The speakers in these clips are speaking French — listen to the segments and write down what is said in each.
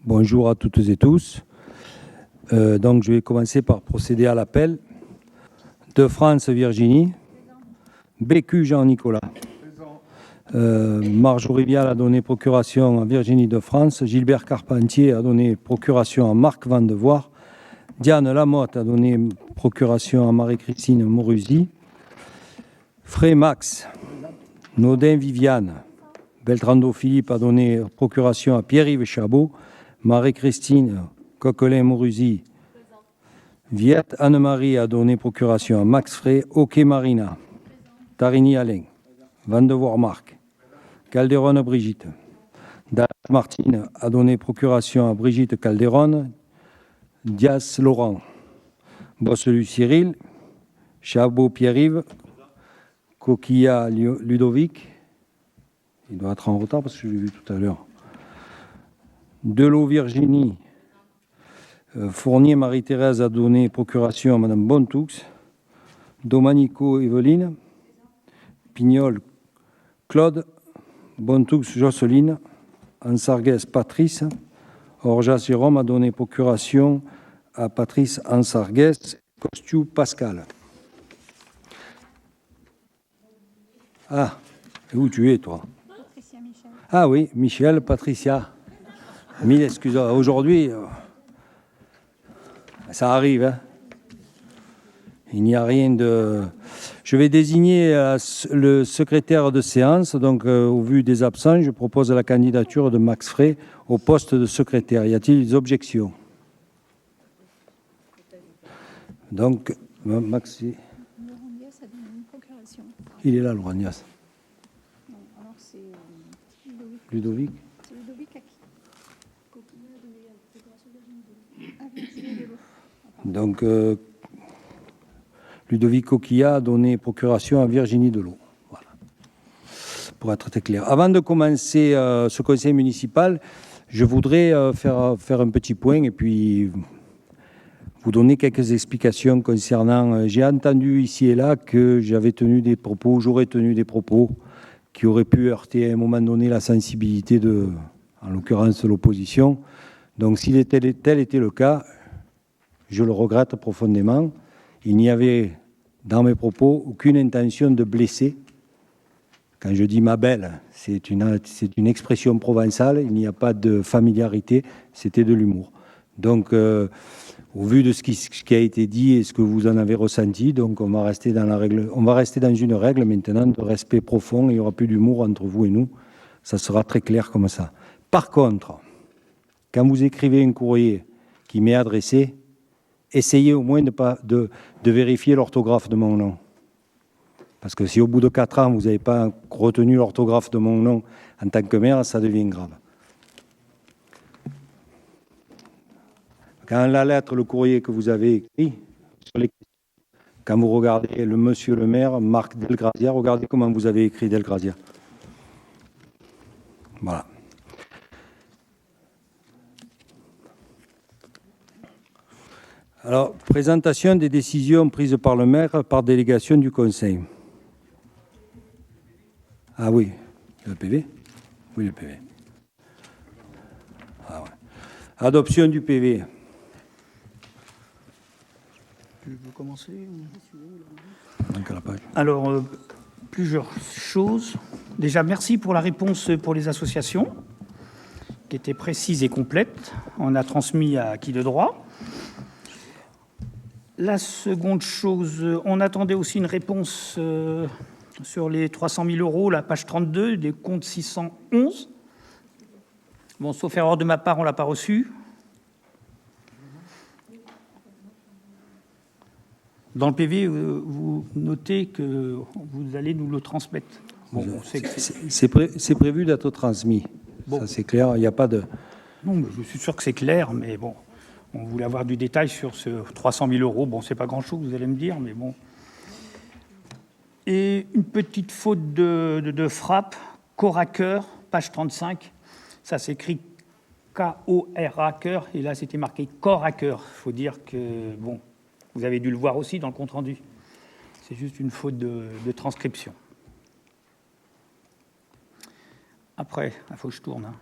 Bonjour à toutes et tous. Donc, je vais commencer par procéder à l'appel. De France, Virginie. Bécu, Jean-Nicolas. Marjorie Vial a donné procuration à Virginie de France. Gilbert Carpentier a donné procuration à Marc Vandevoire. Diane Lamotte a donné procuration à Marie-Christine Moruzzi. Fré Max. Naudin Viviane. Beltrando Philippe a donné procuration à Pierre-Yves Chabot. Marie-Christine Coquelin-Moruzzi. Viette Anne-Marie a donné procuration à Max Frey. Oké Marina. Tarini Alain. Vandevoire Marc. Calderon Brigitte. Dash Martine a donné procuration à Brigitte Calderon. Dias Laurent. Bosselu Cyril. Chabot Pierre-Yves. Coquilla Ludovic. Il doit être en retard parce que je l'ai vu tout à l'heure. Delot Virginie. Fournier Marie-Thérèse a donné procuration à Madame Bontoux. Domanico Evelyne. Pignol Claude. Bontoux Jocelyne. Ansarguès Patrice. Orjas Jérôme a donné procuration à Patrice Ansarguès. Costu Pascal. Ah, où tu es toi? Patricia Michel. Ah oui, Michel, Patricia. Mille excuses. Aujourd'hui, ça arrive. Hein. Il n'y a rien de... Je vais désigner le secrétaire de séance. Donc, au vu des absents, je propose la candidature de Max Frey au poste de secrétaire. Y a-t-il des objections? Donc, Max... Laurent Dias a donné une procuration. Il est là, Laurent Dias. Non, alors c'est Ludovic. C'est Ludovic à qui? Coquilla a donné la procuration à Virginie Delot. Donc, Ludovic Coquilla a donné procuration à Virginie Delot. Voilà. Pour être très clair. Avant de commencer ce conseil municipal, je voudrais faire un petit point et puis vous donner quelques explications concernant... j'ai entendu ici et là que j'aurais tenu des propos qui auraient pu heurter à un moment donné la sensibilité de, en l'occurrence, l'opposition. Donc, si tel était le cas, je le regrette profondément. Il n'y avait, dans mes propos, aucune intention de blesser. Quand je dis ma belle, c'est une expression provençale, il n'y a pas de familiarité, c'était de l'humour. Donc, au vu de ce qui a été dit et ce que vous en avez ressenti, donc on va rester dans une règle maintenant de respect profond, il n'y aura plus d'humour entre vous et nous, ça sera très clair comme ça. Par contre, quand vous écrivez un courrier qui m'est adressé, essayez au moins de vérifier l'orthographe de mon nom. Parce que si au bout de 4 ans, vous n'avez pas retenu l'orthographe de mon nom en tant que maire, ça devient grave. Quand la lettre, le courrier que vous avez écrit, quand vous regardez le monsieur le maire, Marc Delgrazia, regardez comment vous avez écrit Delgrazia. Voilà. Alors, présentation des décisions prises par le maire par délégation du conseil. Ah oui, le PV? Oui, le PV. Ah ouais. Adoption du PV. Tu veux commencer? Alors, plusieurs choses. Déjà, merci pour la réponse pour les associations, qui était précise et complète. On a transmis à qui de droit. La seconde chose, on attendait aussi une réponse sur les 300 000 euros, la page 32, des comptes 611. Bon, sauf erreur de ma part, on ne l'a pas reçu. Dans le PV, vous notez que vous allez nous le transmettre. Bon, c'est prévu d'être transmis. Bon. Ça, c'est clair, il n'y a pas de... Non, mais je suis sûr que c'est clair, mais bon, on voulait avoir du détail sur ce 300 000 euros. Bon, c'est pas grand-chose, vous allez me dire, mais bon. Et une petite faute de frappe, corps à cœur, page 35. Ça s'écrit K-O-R-A, cœur, et là, c'était marqué corps à cœur. Il faut dire que, bon... Vous avez dû le voir aussi dans le compte-rendu. C'est juste une faute de transcription. Après, il faut que je tourne. Hein.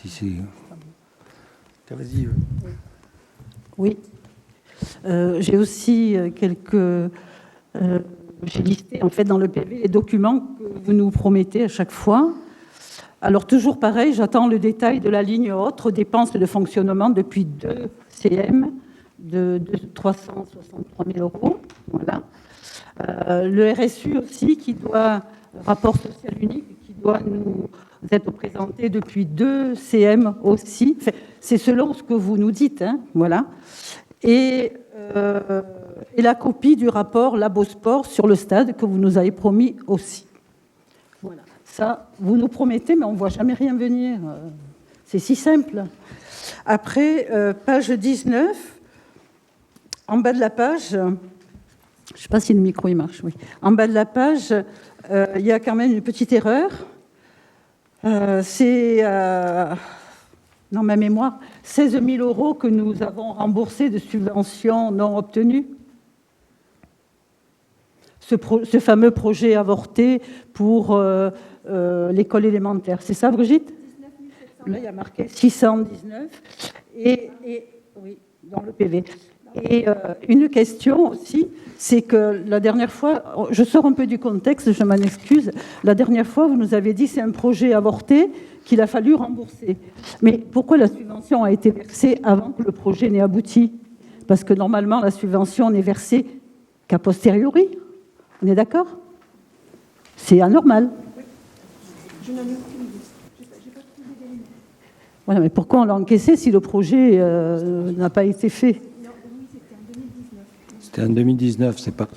Si. Vas-y. Oui. J'ai aussi j'ai listé en fait dans le PV les documents que vous nous promettez à chaque fois. Alors toujours pareil, j'attends le détail de la ligne autre, dépenses de fonctionnement depuis 2 CM de 363 000 €. Voilà. Le RSU aussi rapport social unique, qui doit nous être présenté depuis 2 CM aussi. Enfin, c'est selon ce que vous nous dites, hein, voilà. Et la copie du rapport Labosport sur le stade que vous nous avez promis aussi. Voilà. Ça, vous nous promettez, mais on ne voit jamais rien venir. C'est si simple. Après, page 19, en bas de la page, je ne sais pas si le micro il marche, oui. En bas de la page, il y a quand même une petite erreur. C'est, dans ma mémoire, 16 000 € que nous avons remboursés de subventions non obtenues. Ce fameux projet avorté pour l'école élémentaire. C'est ça, Brigitte ? 19 700. Là, il y a marqué 619. Oui, dans le PV. Et une question aussi, c'est que la dernière fois, je sors un peu du contexte, je m'en excuse, la dernière fois, vous nous avez dit que c'est un projet avorté qu'il a fallu rembourser. Mais pourquoi la subvention a été versée avant que le projet n'ait abouti ? Parce que normalement, la subvention n'est versée qu'a posteriori. On est d'accord ? C'est anormal. Je n'en ai aucune idée. Je n'ai pas trouvé d'éléments. Voilà, mais pourquoi on l'a encaissé si le projet n'a pas été fait ? Non, oui, c'était en 2019. C'était en 2019, c'est pas...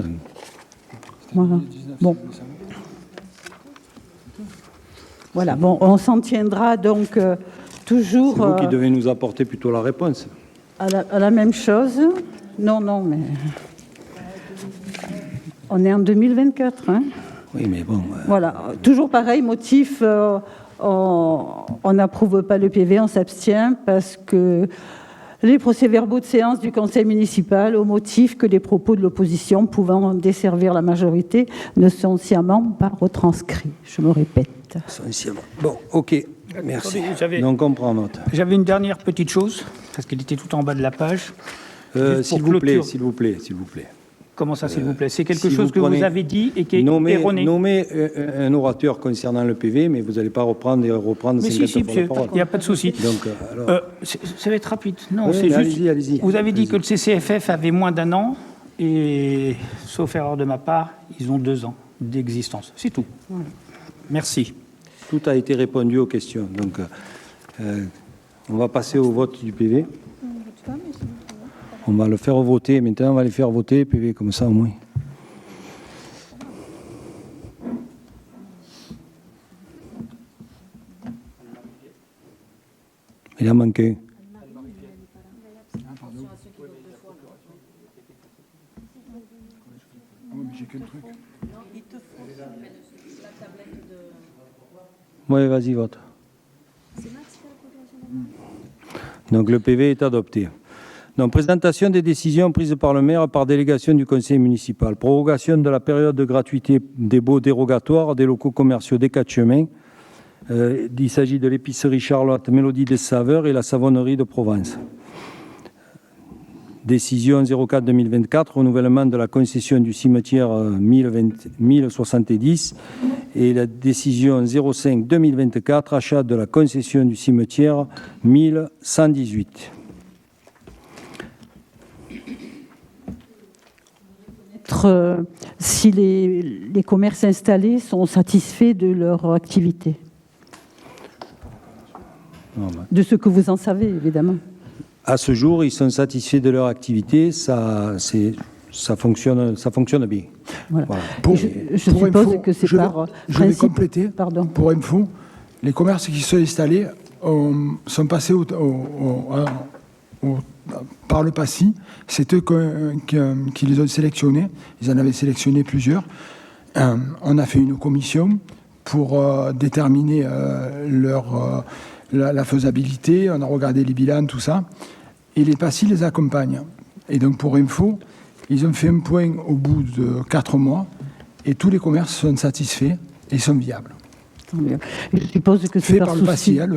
Voilà. Bon. Voilà, bon, on s'en tiendra donc toujours... C'est vous qui devez nous apporter plutôt la réponse. à la même chose. Non, mais... On est en 2024, hein. Oui, mais bon... Voilà, toujours pareil, motif, on n'approuve pas le PV, on s'abstient parce que les procès-verbaux de séance du conseil municipal, au motif que les propos de l'opposition pouvant desservir la majorité ne sont sciemment pas retranscrits. Je me répète. Essentiellement. Bon, ok, merci. Attendez, Donc, on prend note. J'avais une dernière petite chose, parce qu'elle était tout en bas de la page. Juste S'il pour vous plaît, clôture. s'il vous plaît, s'il vous plaît. Comment ça, s'il vous plaît ? C'est quelque si chose vous que prenez- vous avez dit et qui est erroné. Nommez un orateur concernant le PV, mais vous n'allez pas reprendre et reprendre Mais 50 si, fois la parole. il n'y a pas de souci. Donc, alors... Ça va être rapide. Non, Oui, c'est mais juste. allez-y. Vous avez dit Allez-y. que le CCFF avait moins d'1 an, et sauf erreur de ma part, ils ont 2 ans d'existence. C'est tout. Merci. Tout a été répondu aux questions. Donc, on va passer au vote du PV. On ne vote pas, mais c'est bon. On va le faire voter. Maintenant, on va les faire voter, PV, comme ça au moins. Il en manque un. J'ai que le truc. Oui, vas-y, vote. C'est Max qui a la procuration d'amendement. Donc, le PV est adopté. Donc, présentation des décisions prises par le maire par délégation du conseil municipal. Prorogation de la période de gratuité des baux dérogatoires des locaux commerciaux des 4 chemins. Il s'agit de l'épicerie Charlotte, Mélodie des Saveurs et la savonnerie de Provence. Décision 04-2024, renouvellement de la concession du cimetière 1070 et la décision 05-2024, achat de la concession du cimetière 1118. Si les commerces installés sont satisfaits de leur activité. De ce que vous en savez, évidemment. À ce jour, ils sont satisfaits de leur activité, ça fonctionne bien. Voilà. Voilà. Je pour suppose info, que c'est je vais- par je vais principe. compléter. Pardon. Pour info, les commerces qui sont installés sont passés par le passé. C'est eux qui les ont sélectionnés. Ils en avaient sélectionné plusieurs. On a fait une commission pour déterminer la faisabilité. On a regardé les bilans, tout ça. Et les passés les accompagnent. Et donc, pour info, ils ont fait un point au bout de 4 mois. Et tous les commerces sont satisfaits et sont viables. Tant mieux. Et je suppose que c'est Fait par le passé. Hein,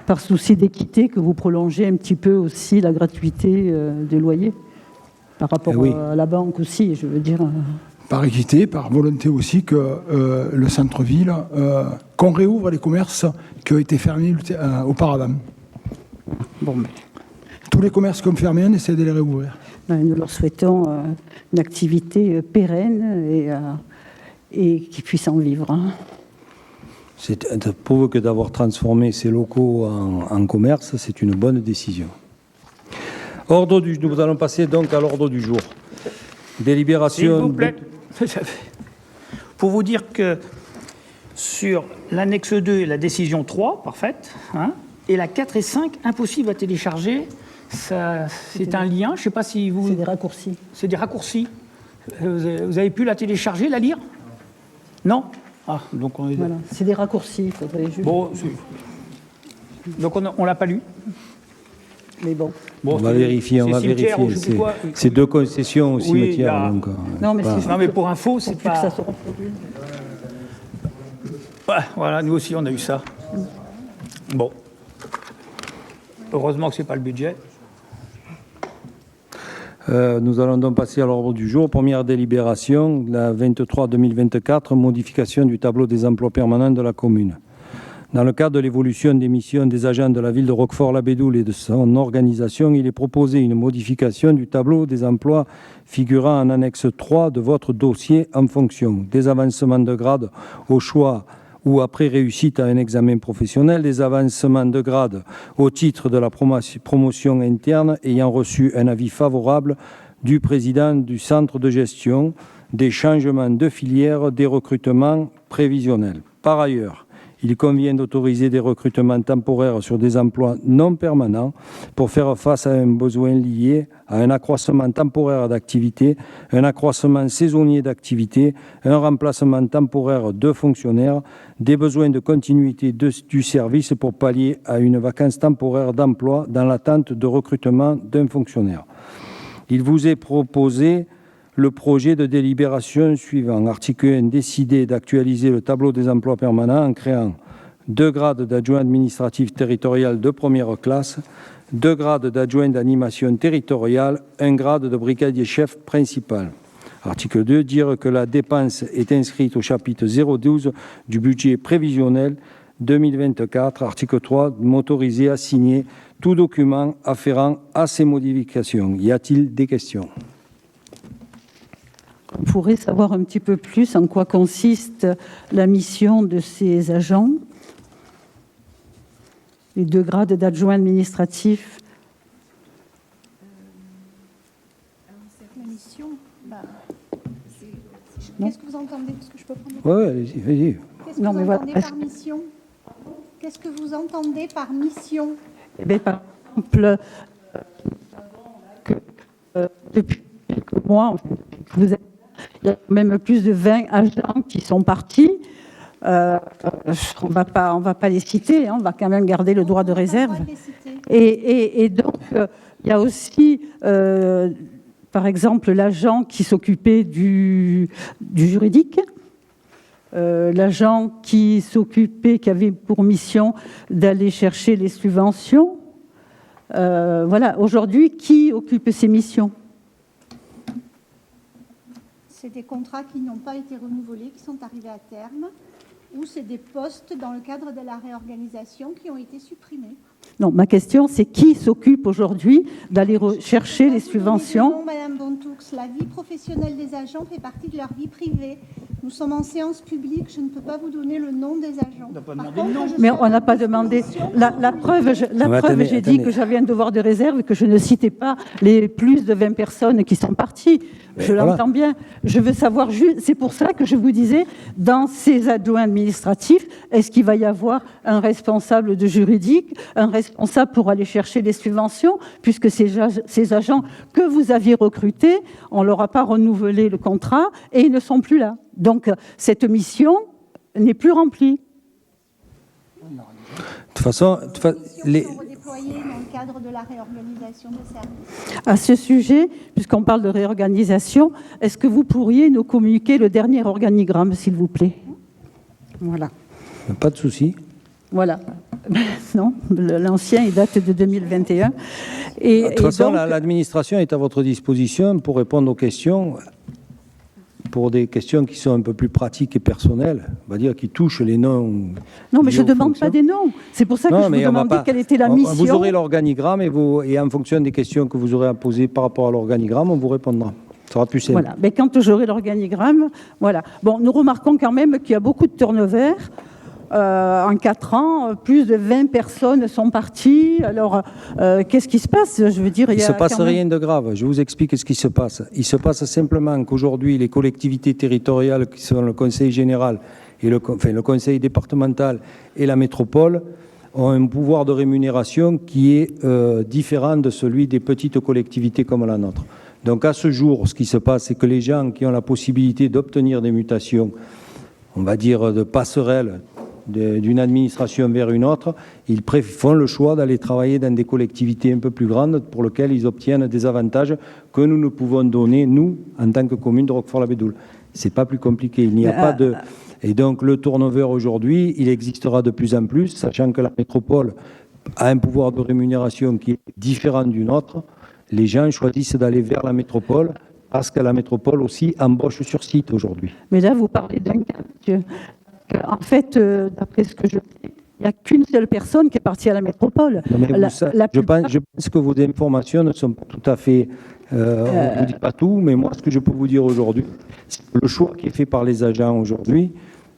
par souci d'équité que vous prolongez un petit peu aussi la gratuité des loyers par rapport oui. à la banque aussi, je veux dire. Par équité, par volonté aussi que le centre-ville, qu'on réouvre les commerces qui ont été fermés auparavant. Bon, mais Tous les commerces qui ont fermé, on essaie de les réouvrir. nous leur souhaitons une activité pérenne et qu'ils puissent en vivre. Hein. C'est prouve que d'avoir transformé ces locaux en commerce, c'est une bonne décision. Nous allons passer donc à l'ordre du jour. Délibération. S'il vous plaît. Pour vous dire que sur l'annexe 2 et la décision 3, parfaite, hein, et la 4 et 5, impossible à télécharger, c'est un lien, je ne sais pas si vous... C'est des raccourcis. C'est des raccourcis. Vous avez pu la télécharger, la lire? Non? Ah, donc on est... Voilà, c'est des raccourcis, il faudrait juste... Bon, donc on ne l'a pas lu. Mais bon. On va vérifier, C'est 2 concessions au cimetière. là. Donc, Non, mais c'est Non, mais pour info, c'est pour plus que pas... ça se reproduise. Ouais, voilà, nous aussi, on a eu ça. Bon. Heureusement que ce n'est pas le budget. Nous allons donc passer à l'ordre du jour. Première délibération, la 23-2024, modification du tableau des emplois permanents de la commune. Dans le cadre de l'évolution des missions des agents de la ville de Roquefort-la-Bédoule et de son organisation, il est proposé une modification du tableau des emplois figurant en annexe 3 de votre dossier en fonction des avancements de grade au choix ou après réussite à un examen professionnel, des avancements de grade au titre de la promotion interne ayant reçu un avis favorable du président du centre de gestion, des changements de filière, des recrutements prévisionnels. Par ailleurs, il convient d'autoriser des recrutements temporaires sur des emplois non permanents pour faire face à un besoin lié à un accroissement temporaire d'activité, un accroissement saisonnier d'activité, un remplacement temporaire de fonctionnaires, des besoins de continuité du service pour pallier à une vacance temporaire d'emploi dans l'attente de recrutement d'un fonctionnaire. Il vous est proposé le projet de délibération suivant. Article 1, décider d'actualiser le tableau des emplois permanents en créant 2 grades d'adjoint administratif territorial de première classe, 2 grades d'adjoint d'animation territoriale, 1 grade de brigadier chef principal. Article 2, dire que la dépense est inscrite au chapitre 012 du budget prévisionnel 2024. Article 3, m'autoriser à signer tout document afférent à ces modifications. Y a-t-il des questions ? On pourrait savoir un petit peu plus en quoi consiste la mission de ces agents. Les 2 grades d'adjoint administratif. La mission, qu'est-ce que vous entendez? Parce que je peux prendre... Oui, allez-y, vas-y. Qu'est-ce que Non, vous mais voilà. entendez par mission? Qu'est-ce que vous entendez par mission? Eh bien, par exemple, depuis quelques mois, il y a même plus de 20 agents qui sont partis. On va pas les citer, hein, on va quand même garder le droit de réserve. Et donc, il y a aussi, par exemple, l'agent qui s'occupait du juridique, l'agent qui s'occupait, qui avait pour mission d'aller chercher les subventions. Voilà, aujourd'hui, qui occupe ces missions? C'est des contrats qui n'ont pas été renouvelés, qui sont arrivés à terme, ou c'est des postes dans le cadre de la réorganisation qui ont été supprimés. Non, ma question, c'est qui s'occupe aujourd'hui d'aller chercher les subventions? Non, Madame Bontoux, la vie professionnelle des agents fait partie de leur vie privée. Nous sommes en séance publique, je ne peux pas vous donner le nom des agents. Mais on n'a pas demandé. La preuve, j'ai dit que j'avais un devoir de réserve et que je ne citais pas les plus de 20 personnes qui sont parties. Je l'entends bien. Je veux savoir juste, c'est pour ça que je vous disais, dans ces adjoints administratifs, est-ce qu'il va y avoir un responsable de juridique, un responsable pour aller chercher les subventions, puisque ces agents que vous aviez recrutés, on ne leur a pas renouvelé le contrat et ils ne sont plus là. Donc, cette mission n'est plus remplie. De toute façon, Les sont redéployés dans le cadre de la réorganisation des services. À ce sujet, puisqu'on parle de réorganisation, est-ce que vous pourriez nous communiquer le dernier organigramme, s'il vous plaît? Voilà. Pas de souci. Voilà. Non, l'ancien, il date de 2021. De toute façon, donc, l'administration est à votre disposition pour répondre aux questions, pour des questions qui sont un peu plus pratiques et personnelles, on va dire qui touchent les noms. non, mais je ne liés aux demande pas fonctions. des noms. C'est pour ça que Non, je vous mais on va demandais pas- quelle était la Vous mission. aurez l'organigramme et en fonction des questions que vous aurez à poser par rapport à l'organigramme, on vous répondra. Ça sera plus simple. Voilà. Mais quand j'aurai l'organigramme, voilà. Bon, nous remarquons quand même qu'il y a beaucoup de turnover. En 4 ans, plus de 20 personnes sont parties. Alors, qu'est-ce qui se passe? Je veux dire, Il ne se passe quand même- rien de grave. Je vous explique ce qui se passe. Il se passe simplement qu'aujourd'hui, les collectivités territoriales, qui sont le Conseil général, et le Conseil départemental et la métropole, ont un pouvoir de rémunération qui est différent de celui des petites collectivités comme la nôtre. Donc à ce jour, ce qui se passe, c'est que les gens qui ont la possibilité d'obtenir des mutations, on va dire de passerelles, d'une administration vers une autre, ils font le choix d'aller travailler dans des collectivités un peu plus grandes pour lesquelles ils obtiennent des avantages que nous ne pouvons donner, nous, en tant que commune de Roquefort-la-Bédoule. C'est pas plus compliqué. Il n'y a pas de... Et donc, le turnover aujourd'hui, il existera de plus en plus, sachant que la métropole a un pouvoir de rémunération qui est différent du nôtre. Les gens choisissent d'aller vers la métropole parce que la métropole aussi embauche sur site aujourd'hui. Mais là, vous parlez d'un cas, monsieur. En fait, d'après ce que je sais, il n'y a qu'une seule personne qui est partie à la métropole. Non, mais La je plupart- pense que vos informations ne sont pas tout à fait... on ne vous dit pas tout, mais moi, ce que je peux vous dire aujourd'hui, c'est que le choix qui est fait par les agents aujourd'hui,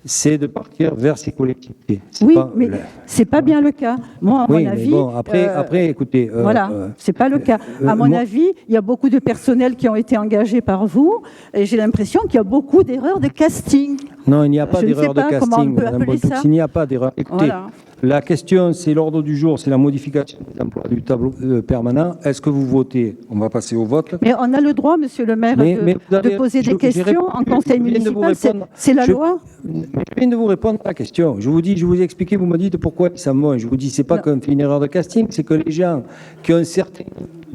c'est de partir vers ces collectivités. Oui, mais c'est pas bien le cas. Moi, à Oui, mon mais avis... bon, après, écoutez... voilà, c'est pas le cas. À mon moi- avis, il y a beaucoup de personnels qui ont été engagés par vous, et j'ai l'impression qu'il y a beaucoup d'erreurs de casting. Non, il n'y a pas Je ne d'erreur sais de pas comment on casting, peut Madame appeler Bontoux. ça. Il n'y a pas d'erreur. Écoutez, Voilà. la question, c'est l'ordre du jour, c'est la modification des emplois du tableau permanent. Est-ce que vous votez? On va passer au vote. Mais on a le droit, monsieur le maire, Mais vous de avez- poser j'ai des questions en conseil je viens de vous municipal. répondre. C'est la Je- loi. Je viens de vous répondre à la question. Je vous dis, je vous ai expliqué, vous me dites pourquoi ils s'en vont. Je vous dis, c'est pas Non. qu'on fait une erreur de casting, c'est que les gens qui ont un certain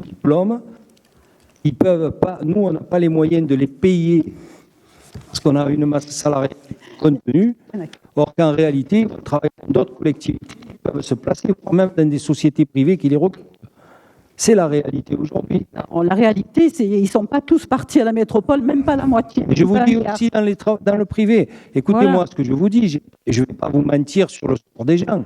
diplôme, ils peuvent pas, nous, on n'a pas les moyens de les payer parce qu'on a une masse salariale contenue. Or qu'en réalité, ils travaillent dans d'autres collectivités, ils peuvent se placer, voire même dans des sociétés privées qui les recrutent. C'est la réalité aujourd'hui. Non, la réalité, c'est qu'ils ne sont pas tous partis à la métropole, même pas la moitié. Et je vous Pas dis un quart. aussi dans le privé. Écoutez-moi Voilà. ce que je vous dis, et je ne vais pas vous mentir sur le sort des gens.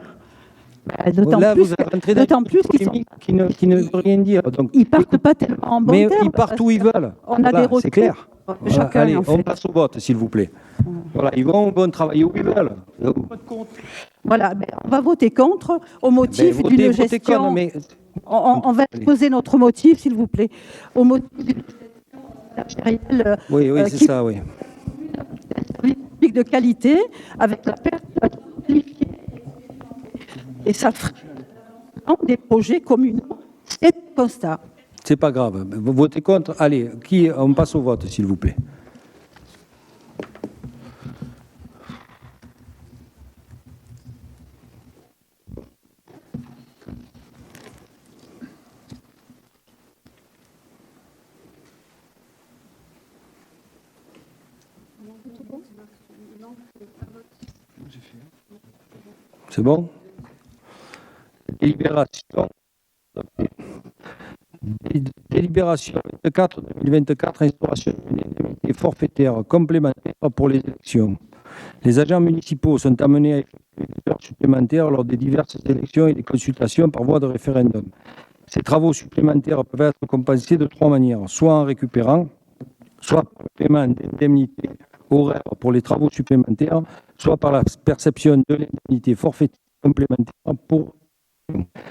Bah, D'autant Là, plus, vous êtes rentré dans d'autant une plus qu'ils sont- polémique qui ne veut rien dire. Donc, ils partent pas tellement en bon mais terme, ils partent parce où ils que veulent. On a Voilà, des retours. c'est clair. de Voilà, chacun, allez, en on fait. passe au vote, s'il vous plaît. Voilà, ils vont travailler où ils veulent. Voilà, ben, on va voter contre au Ben, motif d'une votez gestion. contre, mais On va exposer notre motif, s'il vous plaît. Au motif d'une gestion matérielle, oui, c'est qui ça, oui. public de qualité, avec la perte de la qualifiée. Et ça ferait des projets communaux. C'est le constat. C'est pas grave. Vous votez contre. Allez, on passe au vote, s'il vous plaît. C'est bon? Délibération. Délibération 24-2024, instauration d'une indemnité forfaitaire complémentaire pour les élections. Les agents municipaux sont amenés à effectuer des heures supplémentaires lors des diverses élections et des consultations par voie de référendum. Ces travaux supplémentaires peuvent être compensés de 3 manières, soit en récupérant, soit par le paiement d'indemnités horaires pour les travaux supplémentaires, soit par la perception de l'indemnité forfaitaire complémentaire pour...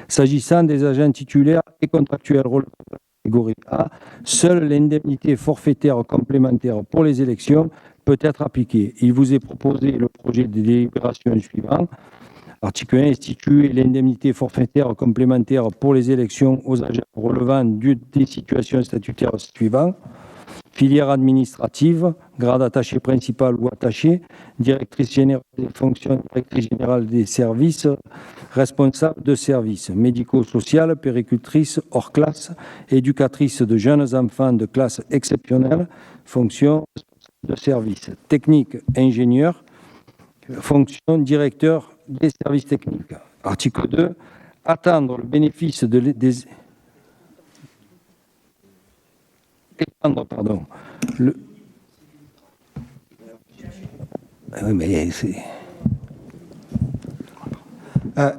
S'agissant des agents titulaires et contractuels relevant de la catégorie A, seule l'indemnité forfaitaire complémentaire pour les élections peut être appliquée. Il vous est proposé le projet de délibération suivant. Article 1, instituer l'indemnité forfaitaire complémentaire pour les élections aux agents relevant des situations statutaires suivantes. Filière administrative, grade attaché principal ou attaché, directrice générale des fonctions, directrice générale des services, responsable de services, médico-social, péricultrice hors classe, éducatrice de jeunes enfants de classe exceptionnelle, fonction de service, technique, ingénieur, fonction directeur des services techniques. Article 2, attendre le bénéfice étendre, pardon. Oui, mais c'est...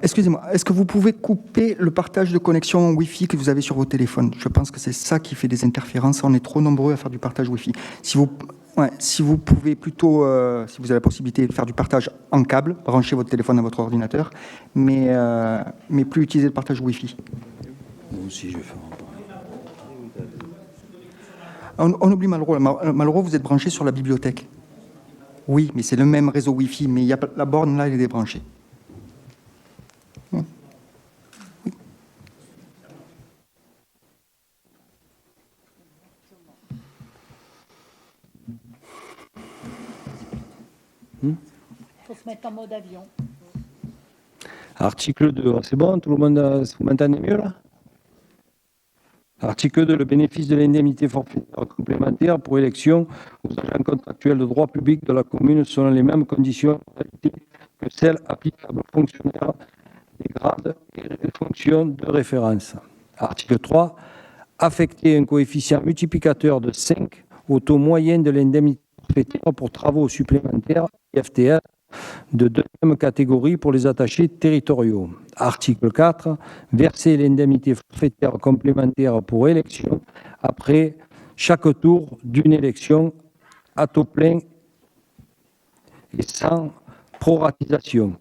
Excusez-moi, est-ce que vous pouvez couper le partage de connexion Wi-Fi que vous avez sur vos téléphones? Je pense que c'est ça qui fait des interférences. On est trop nombreux à faire du partage Wi-Fi. Si vous pouvez plutôt, si vous avez la possibilité de faire du partage en câble, branchez votre téléphone à votre ordinateur, mais plus utiliser le partage Wi-Fi. Moi aussi, je vais faire On oublie Malraux. Malraux, vous êtes branché sur la bibliothèque. Oui, mais c'est le même réseau Wi-Fi, mais il y a la borne là, elle est débranchée. Il faut se mettre en mode avion. Article 2, c'est bon, tout le monde, vous m'entendez mieux là? Article 2, le bénéfice de l'indemnité forfaitaire complémentaire pour élection aux agents contractuels de droit public de la commune selon les mêmes conditions que celles applicables aux fonctionnaires des grades et fonctions de référence. Article 3, affecter un coefficient multiplicateur de 5 au taux moyen de l'indemnité forfaitaire pour travaux supplémentaires IFTR de deuxième catégorie pour les attachés territoriaux. Article 4, verser l'indemnité forfaitaire complémentaire pour élection après chaque tour d'une élection à taux plein et sans proratisation.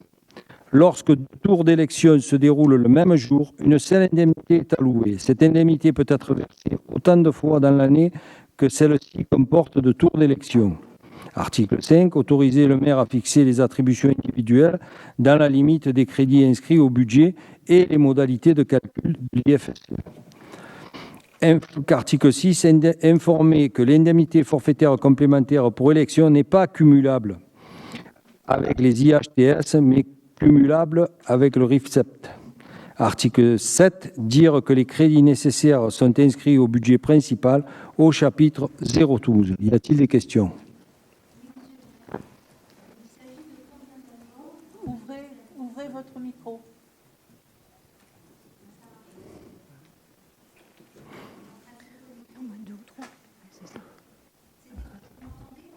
Lorsque deux tours d'élection se déroulent le même jour, une seule indemnité est allouée. Cette indemnité peut être versée autant de fois dans l'année que celle-ci comporte de tours d'élection. Article 5, autoriser le maire à fixer les attributions individuelles dans la limite des crédits inscrits au budget et les modalités de calcul de l'IFSE. Article 6, informer que l'indemnité forfaitaire complémentaire pour élection n'est pas cumulable avec les IHTS, mais cumulable avec le RIFSEPT. Article 7, dire que les crédits nécessaires sont inscrits au budget principal au chapitre 012. Y a-t-il des questions? Ouvrez votre micro.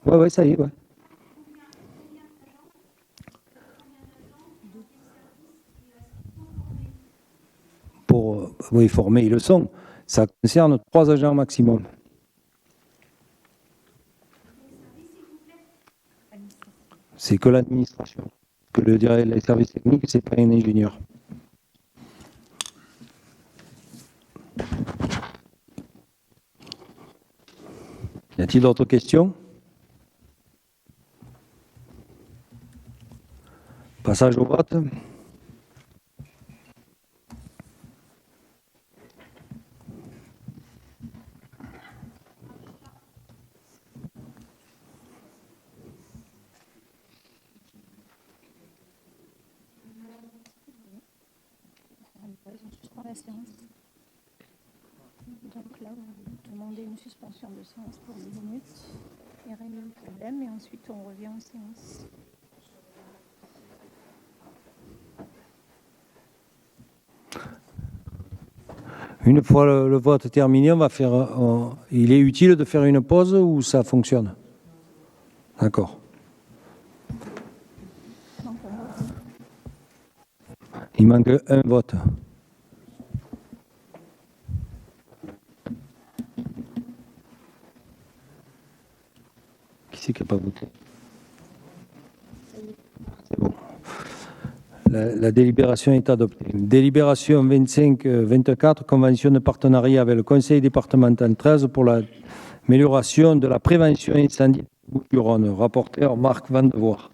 Oui, ça y est, ouais. Pour former, ils le sont. Ça concerne 3 agents maximum. C'est que l'administration. Que les services techniques, c'est pas un ingénieur. Y a-t-il d'autres questions? Passage au vote. La séance. Donc là, vous demandez une suspension de séance pour 10 minutes et régler le problème, et ensuite on revient en séance. Une fois le vote terminé, on va faire. Il est utile de faire une pause ou ça fonctionne? D'accord. Il manque un vote. Qui c'est qui n'a pas voté? C'est bon. La délibération est adoptée. Délibération 25-24, convention de partenariat avec le Conseil départemental 13 pour l'amélioration de la prévention incendie de Bouches-du-Rhône. Rapporteur Marc Vandevoort.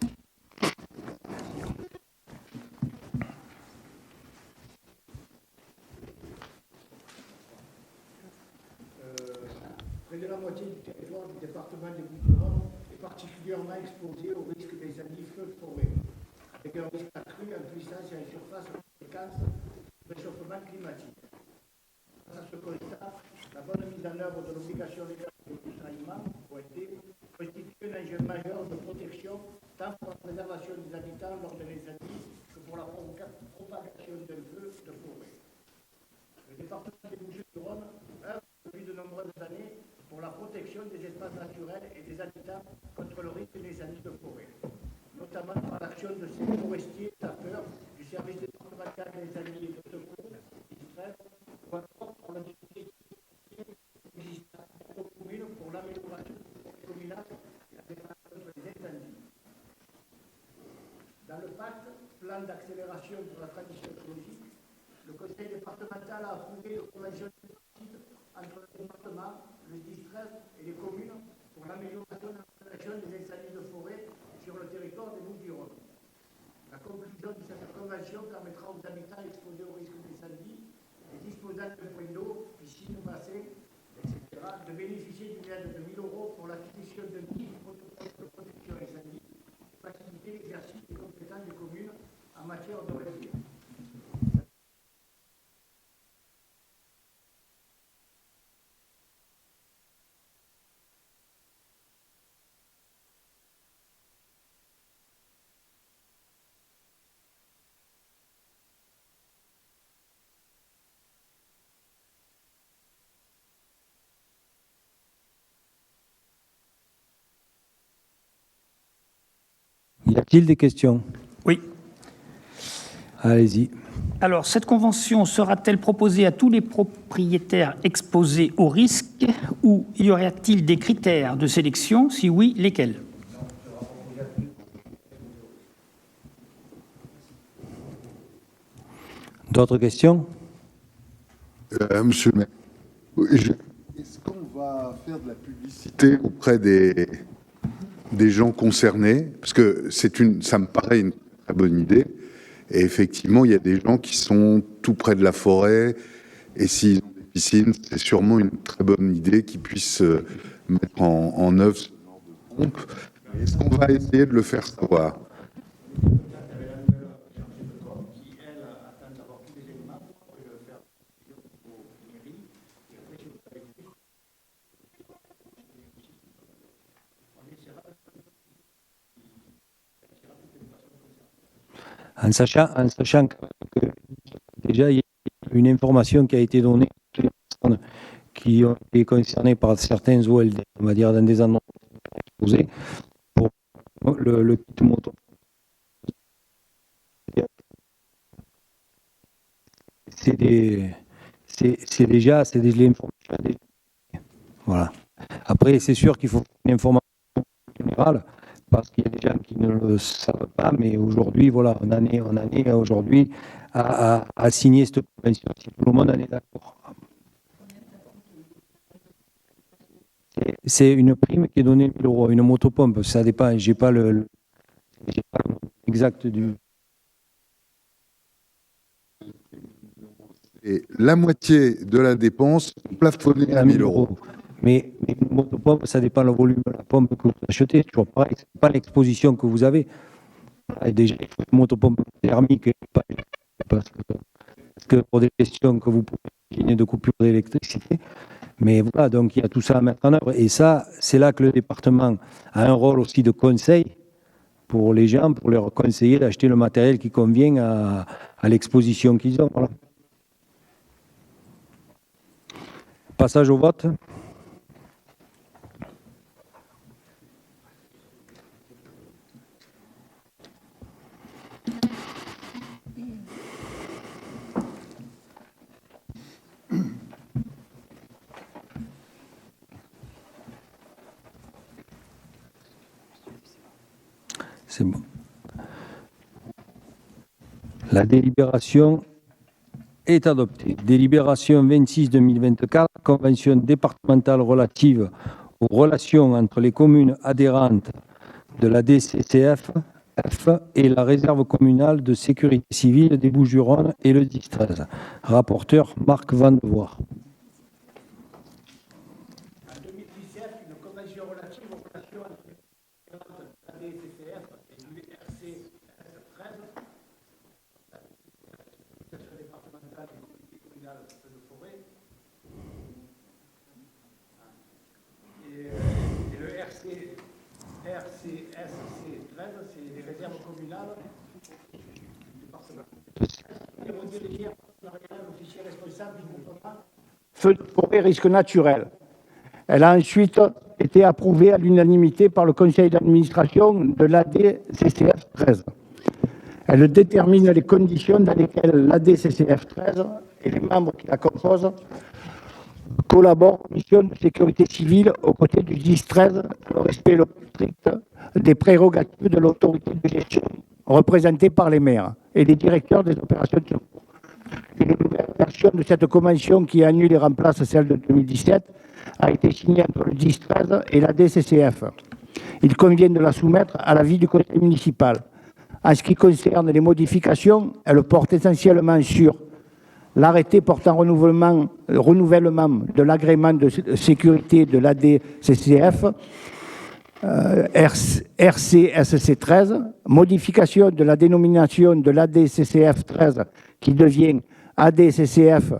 Près de la moitié du territoire du département de Bouches-du-Rhône est particulièrement exposé au risque d'incendie feu-forêt, avec un risque accru en puissance et en surface en conséquence du réchauffement climatique. Face à ce constat, la bonne mise en œuvre de l'obligation légale de broussaillement constitue un enjeu majeur de protection tant pour la préservation des habitants lors de l'incendie que pour la propagation d'un feu de forêt. Le département des Bouches-du-Rhône œuvre depuis de nombreuses années pour la protection des espaces naturels et des habitants contre le risque des incendies de forêt, notamment par l'action de ces forestiers sapeurs du service départemental des incendies et de secours, ISREF, ou encore pour le existant aux communes pour l'amélioration communale et la défense contre les incendies. Dans le pacte, plan d'accélération pour la transition écologique, le conseil départemental a approuvé une convention tripartite entre le département, le DISREF et les communes pour l'amélioration de la prévention des incendies de forêt sur le territoire des Bouches-du-Rhône. La conclusion de cette convention permettra aux habitants exposés au risque d'incendie et disposant d'un point d'eau, piscine, bassin, etc., de bénéficier d'une aide de 1 000 € pour l'acquisition d'un kit protocole de protection incendie pour faciliter l'exercice des compétences des communes en matière de relais. Y a-t-il des questions? Oui. Allez-y. Alors, cette convention sera-t-elle proposée à tous les propriétaires exposés au risque ou y aurait-il des critères de sélection? Si oui, lesquels? D'autres questions? Monsieur le maire, est-ce qu'on va faire de la publicité auprès des gens concernés? Parce que ça me paraît une très bonne idée. Et effectivement, il y a des gens qui sont tout près de la forêt. Et s'ils ont des piscines, c'est sûrement une très bonne idée qu'ils puissent mettre en œuvre ce genre de pompe. Est-ce qu'on va essayer de le faire savoir? En sachant que déjà, il y a une information qui a été donnée à toutes les personnes qui ont été concernées par certains OLD, on va dire dans des endroits exposés, pour le kit moto. C'est déjà l'information. Voilà. Après, c'est sûr qu'il faut une information générale, parce qu'il y a des gens qui ne le savent pas, mais aujourd'hui, voilà, on en est aujourd'hui à signer cette convention, si tout le monde en est d'accord. C'est une prime qui est donnée 1 000 €, une motopompe, ça dépend, j'ai pas le nom exact du... Et la moitié de la dépense plafonnée à 1 000 €. Mais une motopompe, ça dépend le volume de la pompe que vous achetez. Toujours pareil, c'est pas l'exposition que vous avez. Et déjà, il faut une motopompe thermique, parce que pour des questions que vous pouvez imaginer de coupure d'électricité. Mais voilà, donc il y a tout ça à mettre en œuvre. Et ça, c'est là que le département a un rôle aussi de conseil pour les gens, pour leur conseiller d'acheter le matériel qui convient à l'exposition qu'ils ont. Voilà. Passage au vote. C'est bon. La délibération est adoptée. Délibération 26-2024, convention départementale relative aux relations entre les communes adhérentes de la DCCF et la réserve communale de sécurité civile des Bouches-du-Rhône et le 10-13. Rapporteur Marc Vandevoort. En 2017, une convention relative aux relations entre la DCCF et l'URC 13, le départemental des communautés communales de forêt, et le RCSC 13, c'est réserve communale et rediriger en partenariat l'officier responsable du groupement feu de forêt risque naturel. Elle a ensuite été approuvée à l'unanimité par le conseil d'administration de l'ADCCF 13. Elle détermine les conditions dans lesquelles l'ADCCF 13 et les membres qui la composent collaborent aux missions de sécurité civile aux côtés du 10-13 dans le respect le plus strict des prérogatives de l'autorité de gestion représentée par les maires et les directeurs des opérations de secours. Une nouvelle version de cette convention qui annule et remplace celle de 2017 a été signée entre le 10-13 et la DCCF. Il convient de la soumettre à l'avis du conseil municipal. En ce qui concerne les modifications, elles portent essentiellement sur l'arrêté portant renouvellement de l'agrément de sécurité de l'ADCCF, RCSC 13, modification de la dénomination de l'ADCCF 13 qui devient ADCCF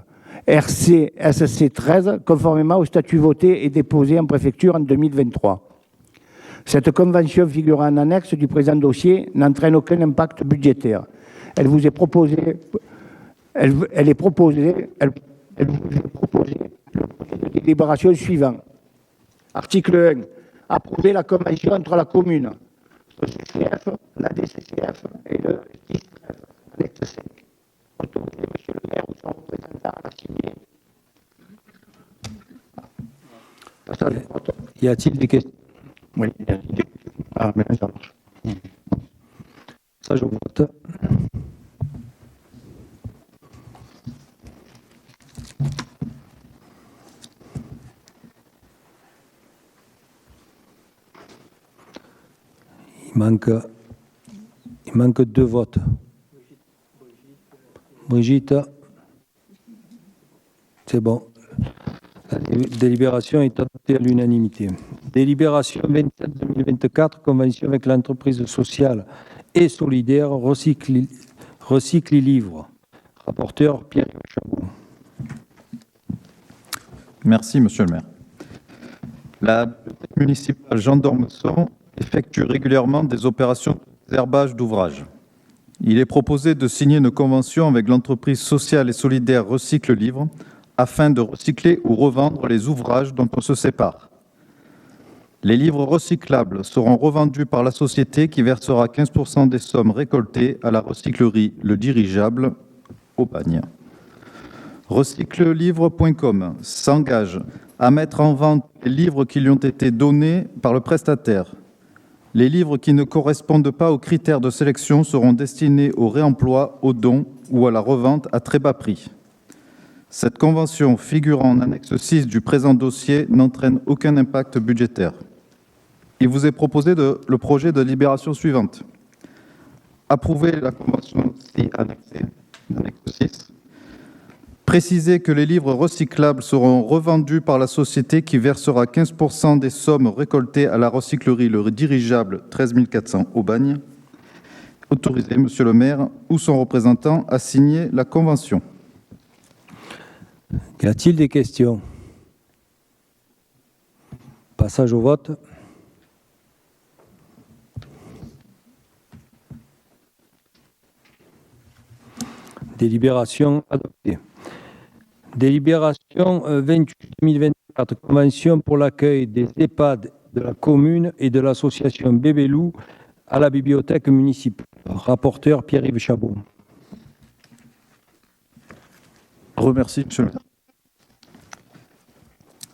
RCSC 13, conformément au statut voté et déposé en préfecture en 2023. Cette convention figurant en annexe du présent dossier n'entraîne aucun impact budgétaire. Elle vous est proposée le projet de délibération suivant. Article 1. Approuver la convention entre la commune, le CCF, la DCCF et le 10-13, annexe 5. Autoriser monsieur le maire ou son représentant à la signer. Y a-t-il des questions? Oui, il y a des questions. Ah, maintenant ça marche. Ça, je vote. Il manque 2 votes. Brigitte, c'est bon. La délibération est adoptée à l'unanimité. Délibération 27-2024, convention avec l'entreprise sociale et solidaire Recycle Livre. Rapporteur Pierre Chabot. Merci, monsieur le maire. La bibliothèque municipale Jean d'Ormesson effectue régulièrement des opérations de désherbage d'ouvrages. Il est proposé de signer une convention avec l'entreprise sociale et solidaire Recycle Livre afin de recycler ou revendre les ouvrages dont on se sépare. Les livres recyclables seront revendus par la société qui versera 15% des sommes récoltées à la recyclerie Le Dirigeable au Bagne. Recyclelivre.com s'engage à mettre en vente les livres qui lui ont été donnés par le prestataire. Les livres qui ne correspondent pas aux critères de sélection seront destinés au réemploi, au don ou à la revente à très bas prix. Cette convention figurant en annexe 6 du présent dossier n'entraîne aucun impact budgétaire. Il vous est proposé le projet de délibération suivante. Approuver la convention ci annexée, annexe 6. Préciser que les livres recyclables seront revendus par la société qui versera 15% des sommes récoltées à la recyclerie Le Dirigeable 13 400 au Bagne. Autoriser monsieur le maire ou son représentant à signer la convention. Y a-t-il des questions? Passage au vote. Délibération adoptée. Délibération 28-2024, convention pour l'accueil des EHPAD de la commune et de l'association Bébé Loup à la bibliothèque municipale. Rapporteur Pierre-Yves Chabot. Remercie, monsieur le maire.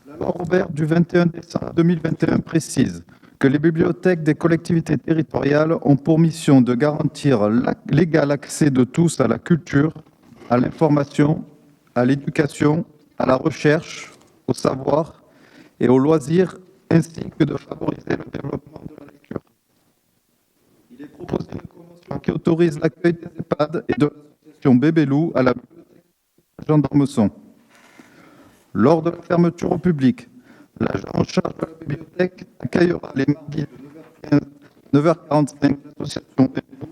La loi Robert du 21 décembre 2021 précise que les bibliothèques des collectivités territoriales ont pour mission de garantir l'égal accès de tous à la culture, à l'information, à l'éducation, à la recherche, au savoir et aux loisirs, ainsi que de favoriser le développement de la lecture. Il est proposé une convention qui autorise l'accueil des EHPAD et de l'association Bébé Loup à la bibliothèque Jean d'Ormesson. Lors de la fermeture au public, l'agent en charge de la bibliothèque accueillera les mardis de 9h45 l'association Bébé Loup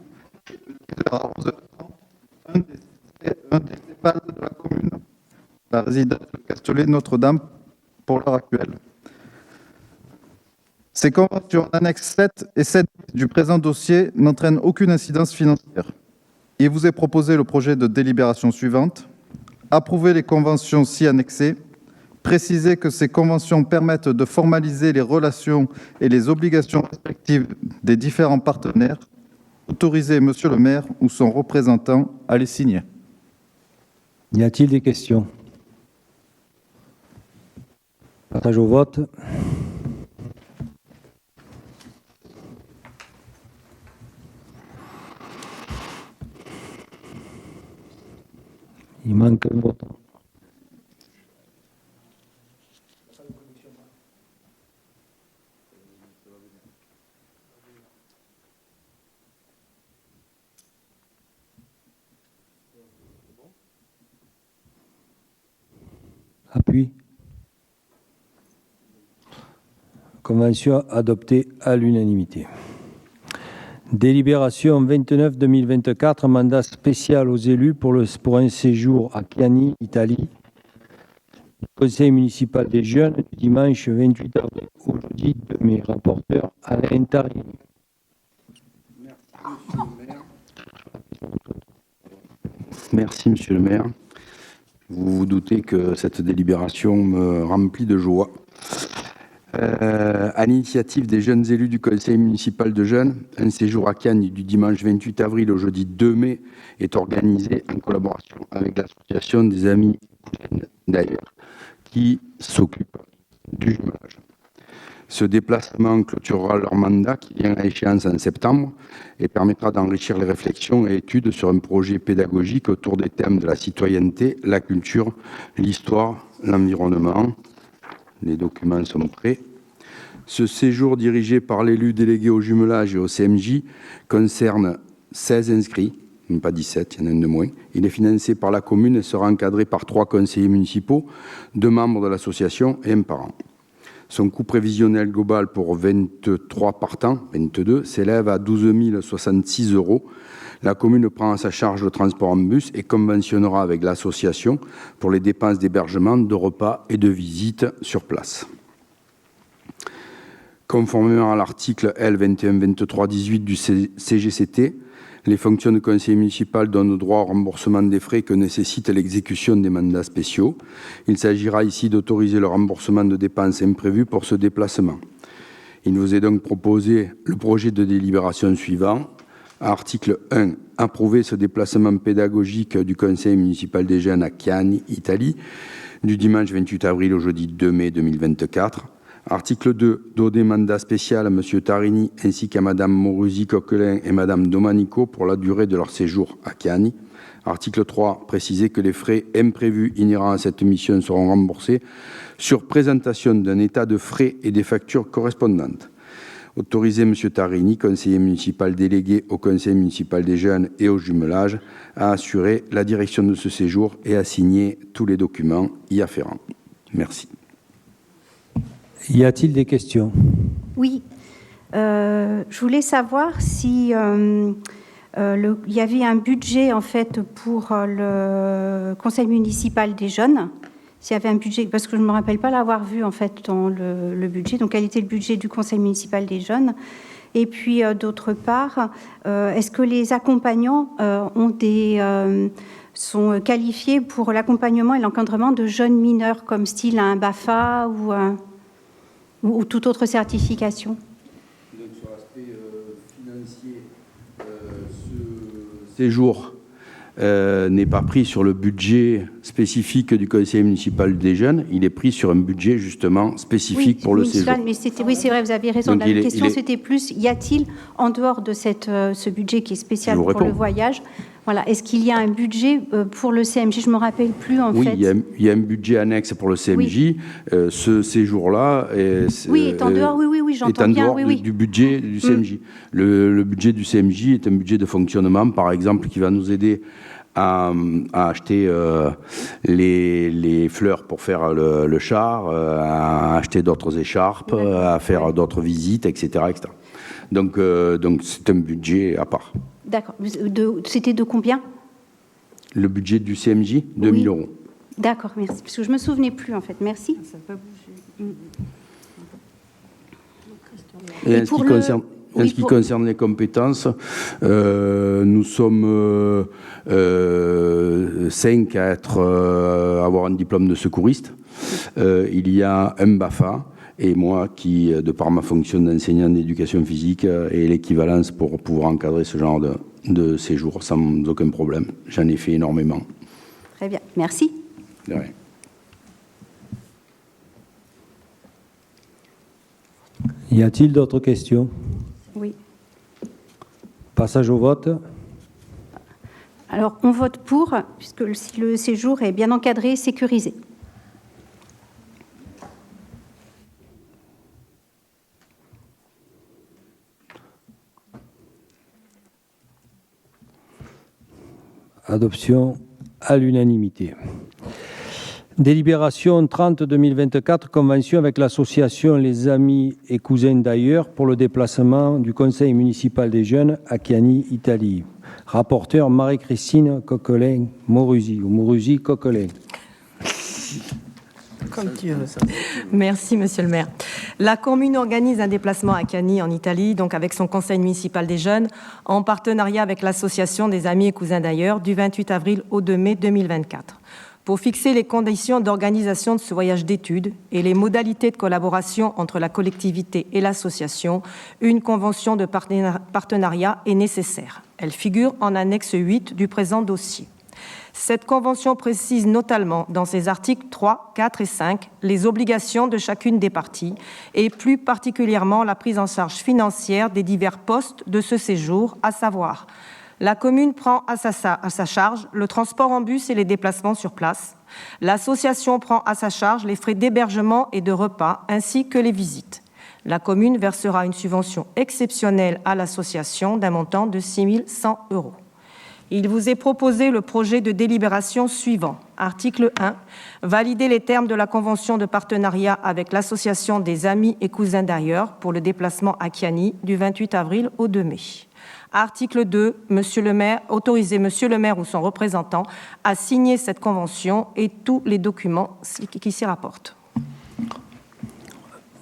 et de 10h à 11h30 un des EHPAD de la commune, la résidence de Castellet Notre-Dame pour l'heure actuelle. Ces conventions annexes 7 et 7 du présent dossier n'entraînent aucune incidence financière. Il vous est proposé le projet de délibération suivante. Approuver les conventions ci annexées. Préciser que ces conventions permettent de formaliser les relations et les obligations respectives des différents partenaires. Autoriser Monsieur le maire ou son représentant à les signer. Y a-t-il des questions? Partage au vote. Il manque un vote. Appui. Convention adoptée à l'unanimité. Délibération 29-2024, mandat spécial aux élus pour un séjour à Chiani, Italie. Conseil municipal des jeunes, dimanche 28 avril au jeudi 2 mai. Rapporteur Alain Tarini. Merci, Monsieur le maire. Vous vous doutez que cette délibération me remplit de joie. À l'initiative des jeunes élus du conseil municipal de jeunes, un séjour à Cagnes du dimanche 28 avril au jeudi 2 mai est organisé en collaboration avec l'association des amis d'ailleurs qui s'occupe du jumelage. Ce déplacement clôturera leur mandat qui vient à échéance en septembre et permettra d'enrichir les réflexions et études sur un projet pédagogique autour des thèmes de la citoyenneté, la culture, l'histoire, l'environnement. Les documents sont prêts. Ce séjour dirigé par l'élu délégué au jumelage et au CMJ concerne 16 inscrits, pas 17, il y en a un de moins. Il est financé par la commune et sera encadré par 3 conseillers municipaux, 2 membres de l'association et un parent. Son coût prévisionnel global pour 23 partants, 22, s'élève à 12 066 €. La commune prend à sa charge le transport en bus et conventionnera avec l'association pour les dépenses d'hébergement, de repas et de visite sur place. Conformément à l'article L. 2123-18 du CGCT, les fonctions de conseiller municipal donnent droit au remboursement des frais que nécessite l'exécution des mandats spéciaux. Il s'agira ici d'autoriser le remboursement de dépenses imprévues pour ce déplacement. Il vous est donc proposé le projet de délibération suivant. Article 1. Approuver ce déplacement pédagogique du conseil municipal des jeunes à Chiani, Italie, du dimanche 28 avril au jeudi 2 mai 2024. Article 2. Donner mandat spécial à M. Tarini ainsi qu'à Mme Morusi-Coquelin et Mme Domanico pour la durée de leur séjour à Chiani. Article 3. Préciser que les frais imprévus inhérents à cette mission seront remboursés sur présentation d'un état de frais et des factures correspondantes. Autoriser M. Tarini, conseiller municipal délégué au conseil municipal des jeunes et au jumelage, à assurer la direction de ce séjour et à signer tous les documents y afférents. Merci. Y a-t-il des questions? Oui. Je voulais savoir si il y avait un budget en fait pour le conseil municipal des jeunes. S'il y avait un budget, parce que je ne me rappelle pas l'avoir vu en fait dans le budget. Donc, quel était le budget du conseil municipal des jeunes? Et puis, d'autre part, est-ce que les accompagnants sont qualifiés pour l'accompagnement et l'encadrement de jeunes mineurs, comme style un BAFA ou toute autre certification? Donc, sur l'aspect financier, ce séjour n'est pas pris sur le budget spécifique du conseil municipal des jeunes, il est pris sur un budget justement spécifique pour le séjour. Mais oui, c'est vrai, vous avez raison. Donc, la question, c'était plus, y a-t-il, en dehors de ce budget qui est spécial pour le voyage, voilà, est-ce qu'il y a un budget pour le CMJ? Je ne me rappelle plus, en fait. Oui, il y a un budget annexe pour le CMJ. Oui. Ce séjour-là est en dehors, oui, j'entends bien. Est en dehors du budget du CMJ. Le budget du CMJ est un budget de fonctionnement, par exemple, qui va nous aider à acheter les fleurs pour faire le char, à acheter d'autres écharpes, à faire d'autres visites, etc., etc. Donc c'est un budget à part. D'accord. C'était de combien? Le budget du CMJ, 2 000 €. D'accord, merci. Parce que je ne me souvenais plus, en fait. Merci. Ça peut bouger. Et en ce qui concerne les compétences, nous sommes 5 à avoir un diplôme de secouriste. Il y a un BAFA et moi qui, de par ma fonction d'enseignant d'éducation physique, ai l'équivalence pour pouvoir encadrer ce genre de séjour sans aucun problème. J'en ai fait énormément. Très bien, merci. De rien. Y a-t-il d'autres questions? Oui. Passage au vote. Alors, on vote pour, puisque le séjour est bien encadré et sécurisé. Adoption à l'unanimité. Délibération 30-2024, convention avec l'association Les Amis et Cousins d'Ailleurs pour le déplacement du Conseil municipal des jeunes à Chiani, Italie. Rapporteur Marie-Christine Coquelin-Morusi, ou Morusi-Coquelin. Comme tu veux. Merci, monsieur le maire. La commune organise un déplacement à Chiani, en Italie, donc avec son conseil municipal des jeunes, en partenariat avec l'association des Amis et Cousins d'Ailleurs, du 28 avril au 2 mai 2024. Pour fixer les conditions d'organisation de ce voyage d'études et les modalités de collaboration entre la collectivité et l'association, une convention de partenariat est nécessaire. Elle figure en annexe 8 du présent dossier. Cette convention précise notamment dans ses articles 3, 4 et 5 les obligations de chacune des parties et plus particulièrement la prise en charge financière des divers postes de ce séjour, à savoir la commune prend à sa charge le transport en bus et les déplacements sur place. L'association prend à sa charge les frais d'hébergement et de repas ainsi que les visites. La commune versera une subvention exceptionnelle à l'association d'un montant de 6 100 €. Il vous est proposé le projet de délibération suivant. Article 1. Valider les termes de la convention de partenariat avec l'association des Amis et Cousins d'Ailleurs pour le déplacement à Chiani du 28 avril au 2 mai. Article 2. Monsieur le maire, autoriser monsieur le maire ou son représentant à signer cette convention et tous les documents qui s'y rapportent.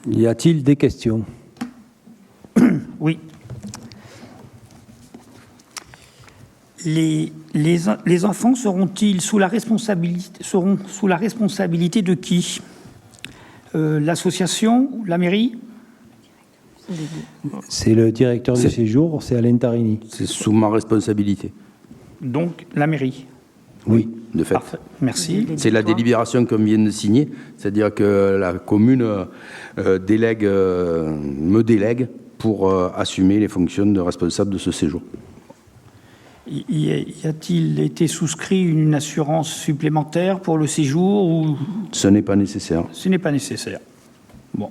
Y a-t-il des questions? Oui. Les enfants seront-ils sous la responsabilité de qui? L'association, la mairie? C'est le directeur du séjour, c'est Alain Tarini. C'est sous ma responsabilité. Donc la mairie? Oui, de fait. Parfait. Merci. C'est la délibération qu'on vient de signer, c'est-à-dire que la commune me délègue pour assumer les fonctions de responsable de ce séjour. Y a-t-il été souscrit une assurance supplémentaire pour le séjour ou... Ce n'est pas nécessaire. Ce n'est pas nécessaire. Bon.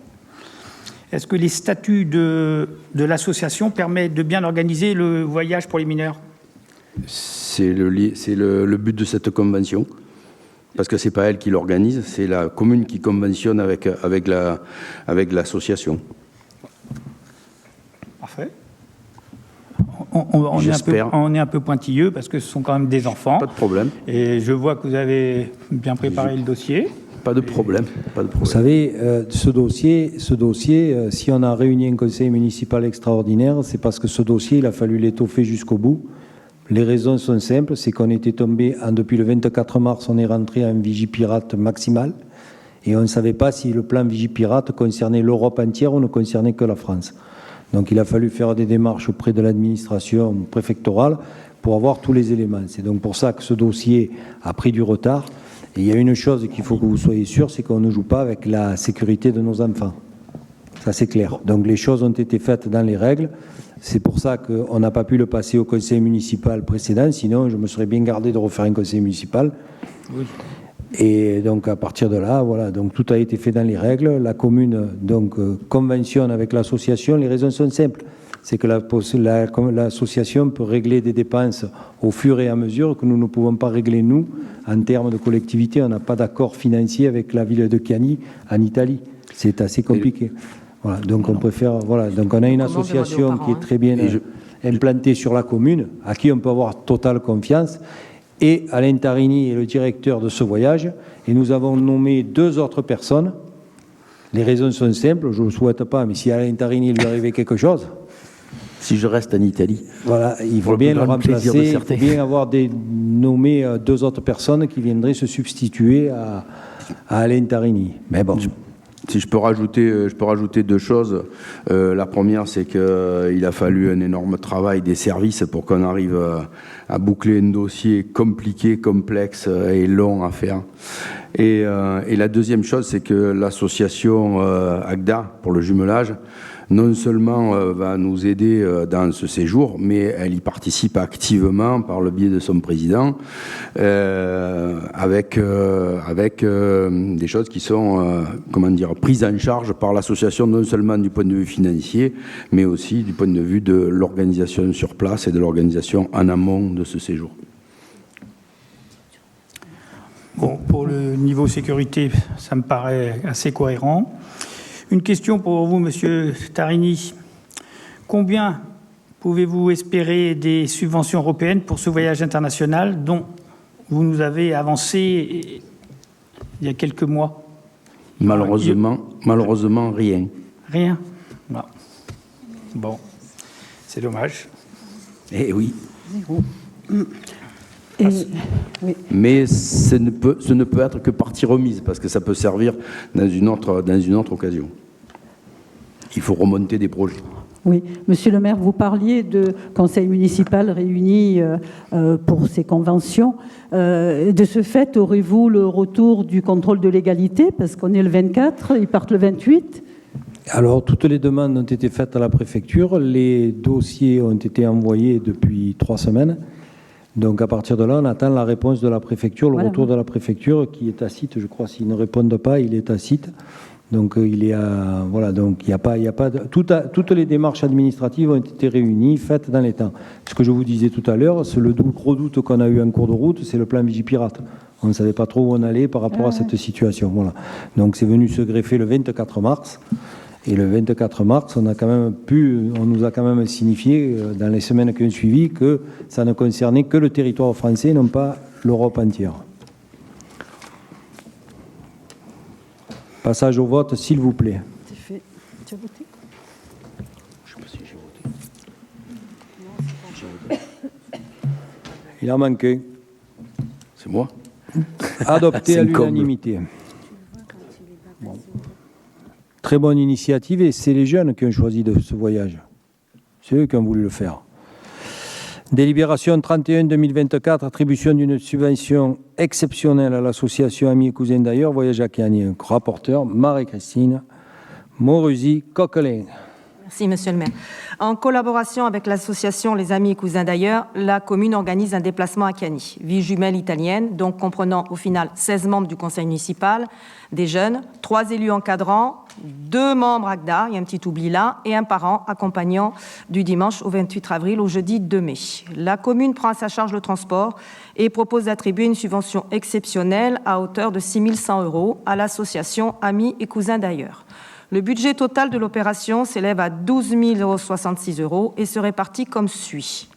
Est-ce que les statuts de l'association permettent de bien organiser le voyage pour les mineurs? C'est le but de cette convention, parce que ce n'est pas elle qui l'organise, c'est la commune qui conventionne avec l'association. Parfait. On est un peu pointilleux parce que ce sont quand même des enfants. Pas de problème. Et je vois que vous avez bien préparé le dossier. Pas de problème. Vous savez, ce dossier, si on a réuni un conseil municipal extraordinaire, c'est parce que ce dossier, il a fallu l'étoffer jusqu'au bout. Les raisons sont simples, c'est qu'on était tombé, depuis le 24 mars, on est rentré à un Vigipirate maximal, et on ne savait pas si le plan Vigipirate concernait l'Europe entière ou ne concernait que la France. Donc il a fallu faire des démarches auprès de l'administration préfectorale pour avoir tous les éléments. C'est donc pour ça que ce dossier a pris du retard. Et il y a une chose qu'il faut que vous soyez sûr, c'est qu'on ne joue pas avec la sécurité de nos enfants. Ça, c'est clair. Donc les choses ont été faites dans les règles. C'est pour ça qu'on n'a pas pu le passer au conseil municipal précédent. Sinon, je me serais bien gardé de refaire un conseil municipal. Oui. Et donc, à partir de là, voilà. Donc, tout a été fait dans les règles. La commune, donc, conventionne avec l'association. Les raisons sont simples. C'est que l'association peut régler des dépenses au fur et à mesure que nous ne pouvons pas régler, nous, en termes de collectivité. On n'a pas d'accord financier avec la ville de Chiani, en Italie. C'est assez compliqué. Voilà, donc, on préfère... Voilà, donc, on a une association qui est très bien implantée sur la commune, à qui on peut avoir totale confiance. Et Alain Tarini est le directeur de ce voyage. Et nous avons nommé 2 autres personnes, Les raisons sont simples, je ne le souhaite pas, mais si à Alain Tarini lui arrivait quelque chose, Si je reste en Italie. voilà, il Pour faut bien le le grand plaisir de remplacer, il faut certains. bien avoir nommé 2 autres personnes qui viendraient se substituer à Alain Tarini. Mais bon. Si je peux rajouter 2 choses. La première, c'est qu'il a fallu un énorme travail des services pour qu'on arrive à boucler un dossier compliqué, complexe et long à faire. Et la deuxième chose, c'est que l'association AGDA, pour le jumelage, non seulement va nous aider dans ce séjour, mais elle y participe activement par le biais de son président, avec des choses qui sont prises en charge par l'association, non seulement du point de vue financier, mais aussi du point de vue de l'organisation sur place et de l'organisation en amont de ce séjour. Bon, pour le niveau sécurité, ça me paraît assez cohérent. Une question pour vous, Monsieur Tarini. Combien pouvez-vous espérer des subventions européennes pour ce voyage international dont vous nous avez avancé il y a quelques mois? Malheureusement, rien. Rien. Bon, c'est dommage. Eh oui. Et, oui. Mais ce ne peut être que partie remise, parce que ça peut servir dans une autre occasion. Il faut remonter des projets. Oui, Monsieur le maire, vous parliez de conseil municipal réuni pour ces conventions. De ce fait, aurez-vous le retour du contrôle de légalité? Parce qu'on est le 24, ils partent le 28. Alors, toutes les demandes ont été faites à la préfecture. Les dossiers ont été envoyés depuis 3 semaines. Donc, à partir de là, on attend la réponse de la préfecture, le retour de la préfecture qui est tacite. Je crois s'ils ne répondent pas, il est tacite. Donc, donc il n'y a pas de, toutes les démarches administratives ont été réunies, faites dans les temps. Ce que je vous disais tout à l'heure, c'est le gros doute qu'on a eu en cours de route, c'est le plan Vigipirate. On ne savait pas trop où on allait par rapport à cette situation. Voilà. Donc, c'est venu se greffer le 24 mars. Et le 24 mars, on nous a quand même signifié dans les semaines qui ont suivi que ça ne concernait que le territoire français, non pas l'Europe entière. Passage au vote, s'il vous plaît. C'est fait. Tu as voté? Je ne sais pas si j'ai voté. Il en manque un. C'est moi. Adopté à l'unanimité. Bon. Très bonne initiative et c'est les jeunes qui ont choisi de ce voyage. C'est eux qui ont voulu le faire. Délibération 31-2024, attribution d'une subvention exceptionnelle à l'association Amis et Cousins d'ailleurs, voyage à Cagnes. Rapporteur Marie-Christine Moruzzi-Coquelin. Merci, Monsieur le maire. En collaboration avec l'association Les Amis et Cousins d'ailleurs, la commune organise un déplacement à Cagny, ville jumelle italienne, donc comprenant au final 16 membres du conseil municipal, des jeunes, 3 élus encadrants, 2 membres AGDA, il y a un petit oubli là, et un parent accompagnant du dimanche au 28 avril au jeudi 2 mai. La commune prend à sa charge le transport et propose d'attribuer une subvention exceptionnelle à hauteur de 6 100 € à l'association Amis et Cousins d'ailleurs. Le budget total de l'opération s'élève à 12 066 € et se répartit comme suit.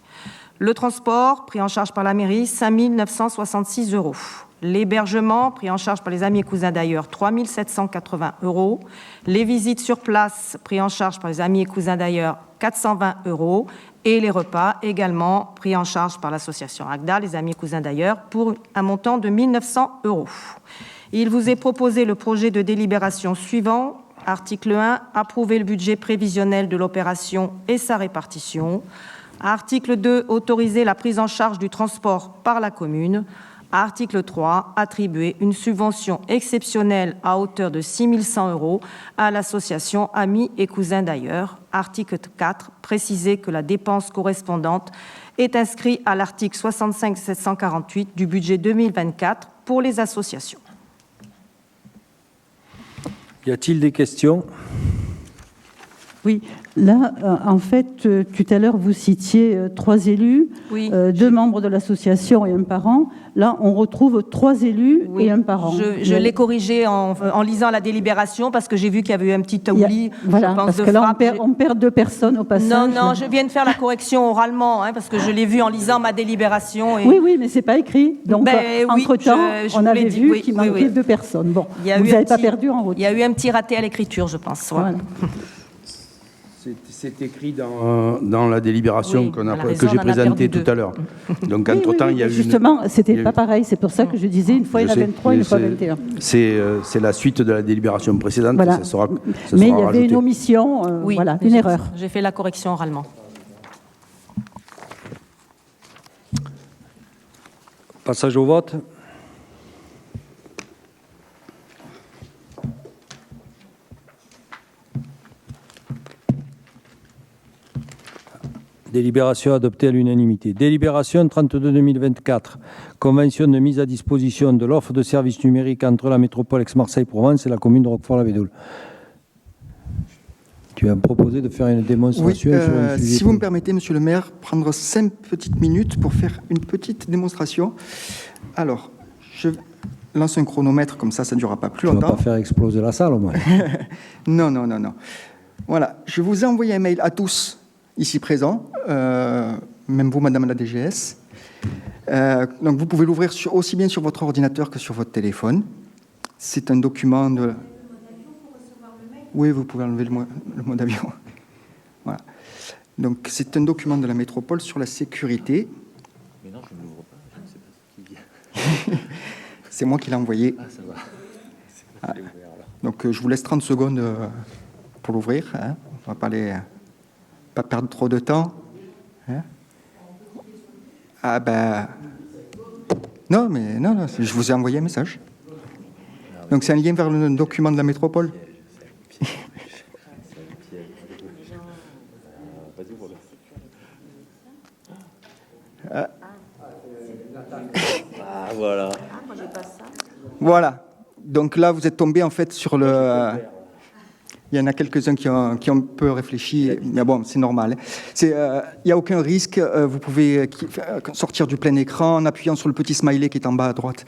Le transport, pris en charge par la mairie, 5 966 €. L'hébergement, pris en charge par les Amis et Cousins d'ailleurs, 3 780 €. Les visites sur place, pris en charge par les Amis et Cousins d'ailleurs, 420 €. Et les repas, également pris en charge par l'association AGDA, les Amis et Cousins d'ailleurs, pour un montant de 1 900 €. Il vous est proposé le projet de délibération suivant. Article 1, approuver le budget prévisionnel de l'opération et sa répartition. Article 2, autoriser la prise en charge du transport par la commune. Article 3, attribuer une subvention exceptionnelle à hauteur de 6 100 € à l'association Amis et Cousins d'ailleurs. Article 4, préciser que la dépense correspondante est inscrite à l'article 65 748 du budget 2024 pour les associations. Y a-t-il des questions? Oui, là, en fait, tout à l'heure, vous citiez 3 élus, Oui. 2 membres de l'association et un parent. Là, on retrouve 3 élus Oui. et un parent. Je l'ai corrigé en lisant la délibération parce que j'ai vu qu'il y avait eu un petit oubli, Voilà, je pense, parce de que là, frappe. on perd 2 personnes au passage. Non, je viens de faire la correction oralement, hein, parce que je l'ai vu en lisant ma délibération. Et... Oui, mais c'est pas écrit. Donc, oui, entre-temps, je on vous l'ai avait dit, vu oui, qu'il oui, manquait oui. 2 personnes. Bon, Il y a vous eu n'avez un pas petit- perdu en route. Il y a eu un petit raté à l'écriture, je pense. Ouais. Voilà. C'est écrit dans la délibération Oui, que à la raison, j'ai on en a présentée perdu tout à l'heure. Donc, entre-temps, il y a eu... Justement, c'était il y a eu- pas pareil. C'est pour ça que je disais une fois il y en a Je sais, 23, une mais fois 21. C'est la suite de la délibération précédente. Voilà. Ça sera Mais il y avait rajouté. une omission, Oui, voilà, une erreur. J'ai fait la correction oralement. Passage au vote. Délibération adoptée à l'unanimité. Délibération 32-2024. Convention de mise à disposition de l'offre de services numériques entre la métropole Aix-Marseille-Provence et la commune de Roquefort-la-Védoule. Tu as proposé de faire une Oui, démonstration sur un sujet. si vous me permettez, monsieur le maire, prendre 5 petites minutes pour faire une petite démonstration. Alors, je lance un chronomètre, comme ça ne durera pas plus Tu ne vas longtemps. pas faire exploser la salle, au moins. Non. Voilà, je vous ai envoyé un mail à tous ici présents, même vous, madame la DGS. Donc, vous pouvez l'ouvrir aussi bien sur votre ordinateur que sur votre téléphone. C'est un document de... Oui, vous pouvez enlever le mot d'avion. Voilà. Donc, c'est un document de la métropole sur la sécurité. Mais non, je ne l'ouvre pas. Je ne sais pas ce qu'il y a. C'est moi qui l'ai envoyé. Ah, ça va. Ah. Donc, je vous laisse 30 secondes pour l'ouvrir. Hein. On ne va pas perdre trop de temps. Hein. Ah ben... Non, je vous ai envoyé un message. Donc, c'est un lien vers le document de la métropole. Ah, voilà. Voilà. Donc là, vous êtes tombé en fait sur le... Il y en a quelques-uns qui ont un peu réfléchi, mais bon, c'est normal. Il n'y a aucun risque. Vous pouvez sortir du plein écran en appuyant sur le petit smiley qui est en bas à droite.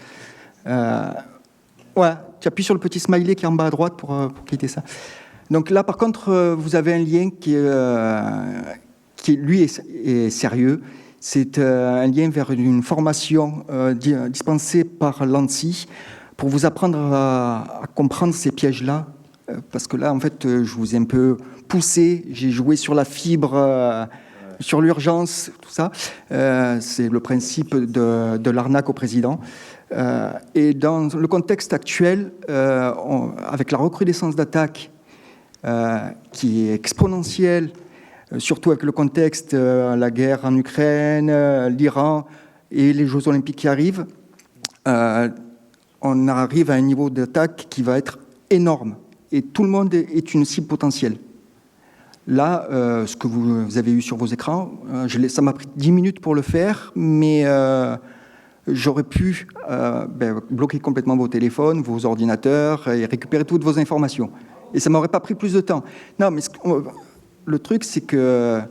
Ouais, tu appuies sur le petit smiley qui est en bas à droite pour quitter ça. Donc là, par contre, vous avez un lien qui lui, est sérieux. C'est un lien vers une formation dispensée par l'ANSSI pour vous apprendre à comprendre ces pièges-là. Parce que là, en fait, je vous ai un peu poussé. J'ai joué sur la fibre, sur l'urgence, tout ça. C'est le principe de l'arnaque au président. Et dans le contexte actuel, avec la recrudescence d'attaques qui est exponentielle, surtout avec le contexte, la guerre en Ukraine, l'Iran et les Jeux Olympiques qui arrivent, on arrive à un niveau d'attaque qui va être énorme. Et tout le monde est une cible potentielle. Là, ce que vous avez eu sur vos écrans, ça m'a pris 10 minutes pour le faire, mais j'aurais pu bloquer complètement vos téléphones, vos ordinateurs et récupérer toutes vos informations. Et ça ne m'aurait pas pris plus de temps. Non, mais le truc, c'est qu'un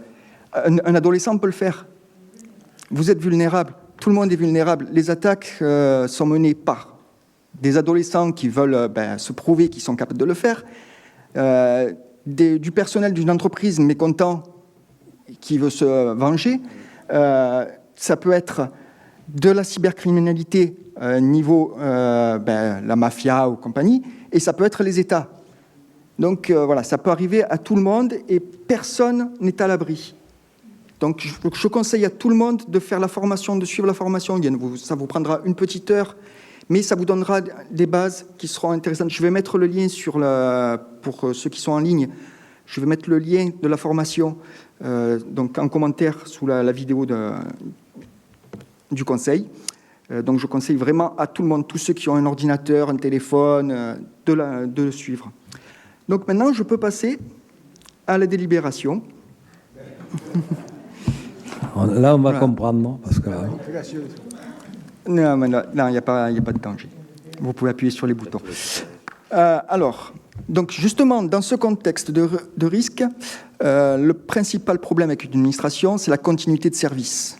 adolescent peut le faire. Vous êtes vulnérable. Tout le monde est vulnérable. Les attaques sont menées par des adolescents qui veulent se prouver qu'ils sont capables de le faire, du personnel d'une entreprise mécontent qui veut se venger. Ça peut être de la cybercriminalité niveau la mafia ou compagnie, et ça peut être les États. Donc voilà, ça peut arriver à tout le monde et personne n'est à l'abri. Donc je conseille à tout le monde de faire la formation, de suivre la formation. Ça vous prendra une petite heure, mais ça vous donnera des bases qui seront intéressantes. Je vais mettre le lien pour ceux qui sont en ligne. Je vais mettre le lien de la formation donc en commentaire sous la vidéo du conseil. Donc je conseille vraiment à tout le monde, tous ceux qui ont un ordinateur, un téléphone, de le suivre. Donc maintenant, je peux passer à la délibération. Là, on va comprendre, non? Parce que... Non, il n'y a pas de danger. Vous pouvez appuyer sur les boutons. Alors, Donc justement, dans ce contexte de risque, le principal problème avec une administration, c'est la continuité de service.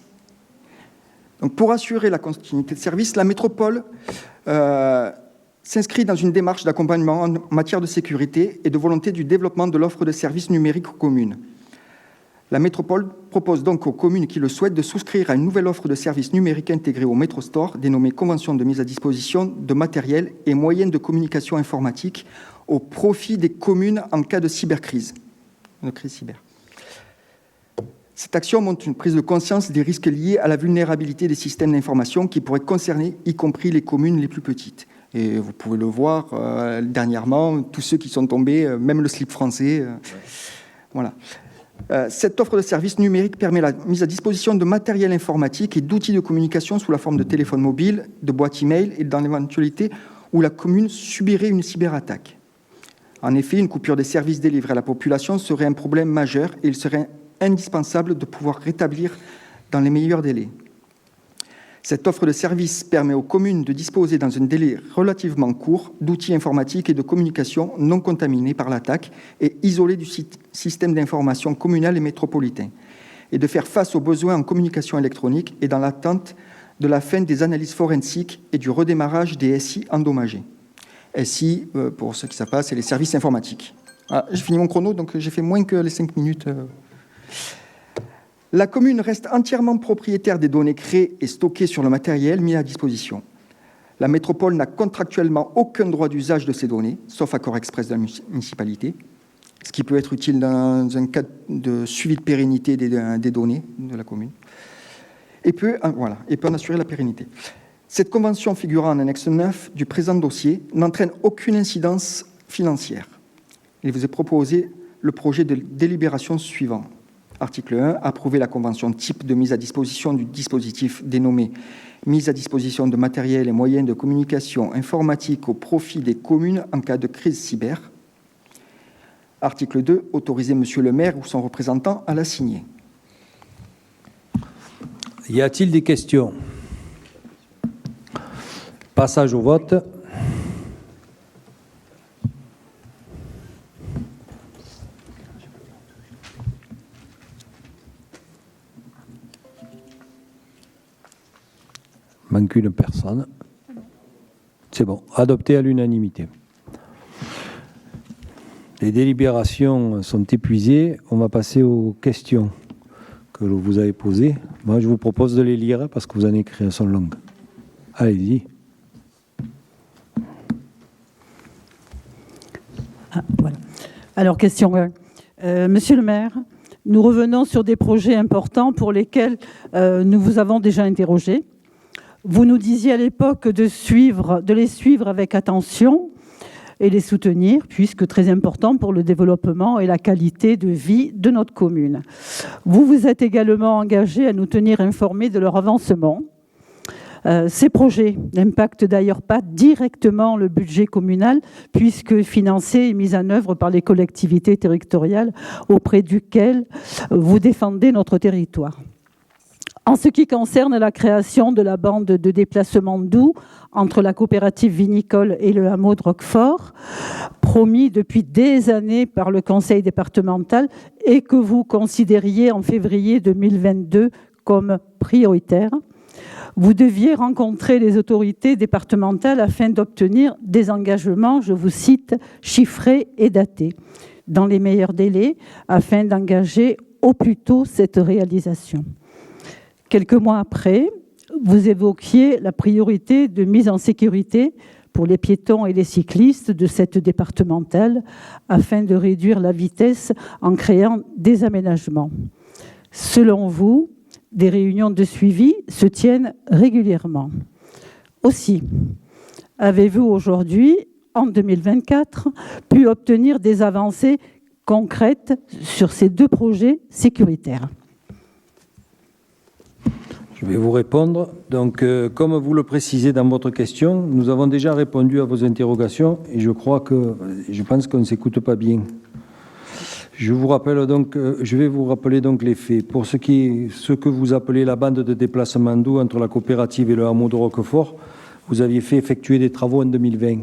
Donc pour assurer la continuité de service, la métropole s'inscrit dans une démarche d'accompagnement en matière de sécurité et de volonté du développement de l'offre de services numériques aux communes. La métropole propose donc aux communes qui le souhaitent de souscrire à une nouvelle offre de services numériques intégrée au MétroStore, dénommée Convention de mise à disposition de matériel et moyens de communication informatique au profit des communes en cas de cybercrise, de crise cyber. Cette action montre une prise de conscience des risques liés à la vulnérabilité des systèmes d'information qui pourraient concerner y compris les communes les plus petites. Et vous pouvez le voir dernièrement, tous ceux qui sont tombés, même le slip français. Voilà. Cette offre de services numériques permet la mise à disposition de matériel informatique et d'outils de communication sous la forme de téléphone mobile, de boîte email et dans l'éventualité où la commune subirait une cyberattaque. En effet, une coupure des services délivrés à la population serait un problème majeur et il serait indispensable de pouvoir rétablir dans les meilleurs délais. Cette offre de services permet aux communes de disposer dans un délai relativement court d'outils informatiques et de communication non contaminés par l'attaque et isolés du système d'information communal et métropolitain, et de faire face aux besoins en communication électronique et dans l'attente de la fin des analyses forensiques et du redémarrage des SI endommagés. SI, pour ceux qui savent pas, c'est les services informatiques. Ah, j'ai fini mon chrono, donc j'ai fait moins que les 5 minutes. La commune reste entièrement propriétaire des données créées et stockées sur le matériel mis à disposition. La métropole n'a contractuellement aucun droit d'usage de ces données, sauf accord express de la municipalité, ce qui peut être utile dans un cas de suivi de pérennité des données de la commune, et peut en assurer la pérennité. Cette convention figurant en annexe 9 du présent dossier n'entraîne aucune incidence financière. Il vous est proposé le projet de délibération suivant. Article 1, approuver la convention type de mise à disposition du dispositif dénommé « mise à disposition de matériel et moyens de communication informatique au profit des communes en cas de crise cyber ». Article 2, autoriser Monsieur le maire ou son représentant à la signer. Y a-t-il des questions? Passage au vote. Manque une personne. C'est bon. Adopté à l'unanimité. Les délibérations sont épuisées. On va passer aux questions que vous avez posées. Moi, je vous propose de les lire parce que vous en écrivez, elles sont longues. Allez-y. Voilà. Alors, question 1. Monsieur le maire, nous revenons sur des projets importants pour lesquels nous vous avons déjà interrogé. Vous nous disiez à l'époque de les suivre avec attention et les soutenir, puisque très important pour le développement et la qualité de vie de notre commune. Vous vous êtes également engagé à nous tenir informés de leur avancement. Ces projets n'impactent d'ailleurs pas directement le budget communal, puisque financés et mis en œuvre par les collectivités territoriales auprès duquel vous défendez notre territoire. En ce qui concerne la création de la bande de déplacement doux entre la coopérative vinicole et le hameau de Roquefort, promis depuis des années par le conseil départemental et que vous considériez en février 2022 comme prioritaire, vous deviez rencontrer les autorités départementales afin d'obtenir des engagements, je vous cite, chiffrés et datés, dans les meilleurs délais, afin d'engager au plus tôt cette réalisation. Quelques mois après, vous évoquiez la priorité de mise en sécurité pour les piétons et les cyclistes de cette départementale afin de réduire la vitesse en créant des aménagements. Selon vous, des réunions de suivi se tiennent régulièrement. Aussi, avez-vous aujourd'hui, en 2024, pu obtenir des avancées concrètes sur ces deux projets sécuritaires ? Je vais vous répondre. Donc, comme vous le précisez dans votre question, nous avons déjà répondu à vos interrogations et je pense qu'on ne s'écoute pas bien. Je vais vous rappeler donc les faits. Pour ce que vous appelez la bande de déplacement doux entre la coopérative et le hameau de Roquefort, vous aviez fait effectuer des travaux en 2020.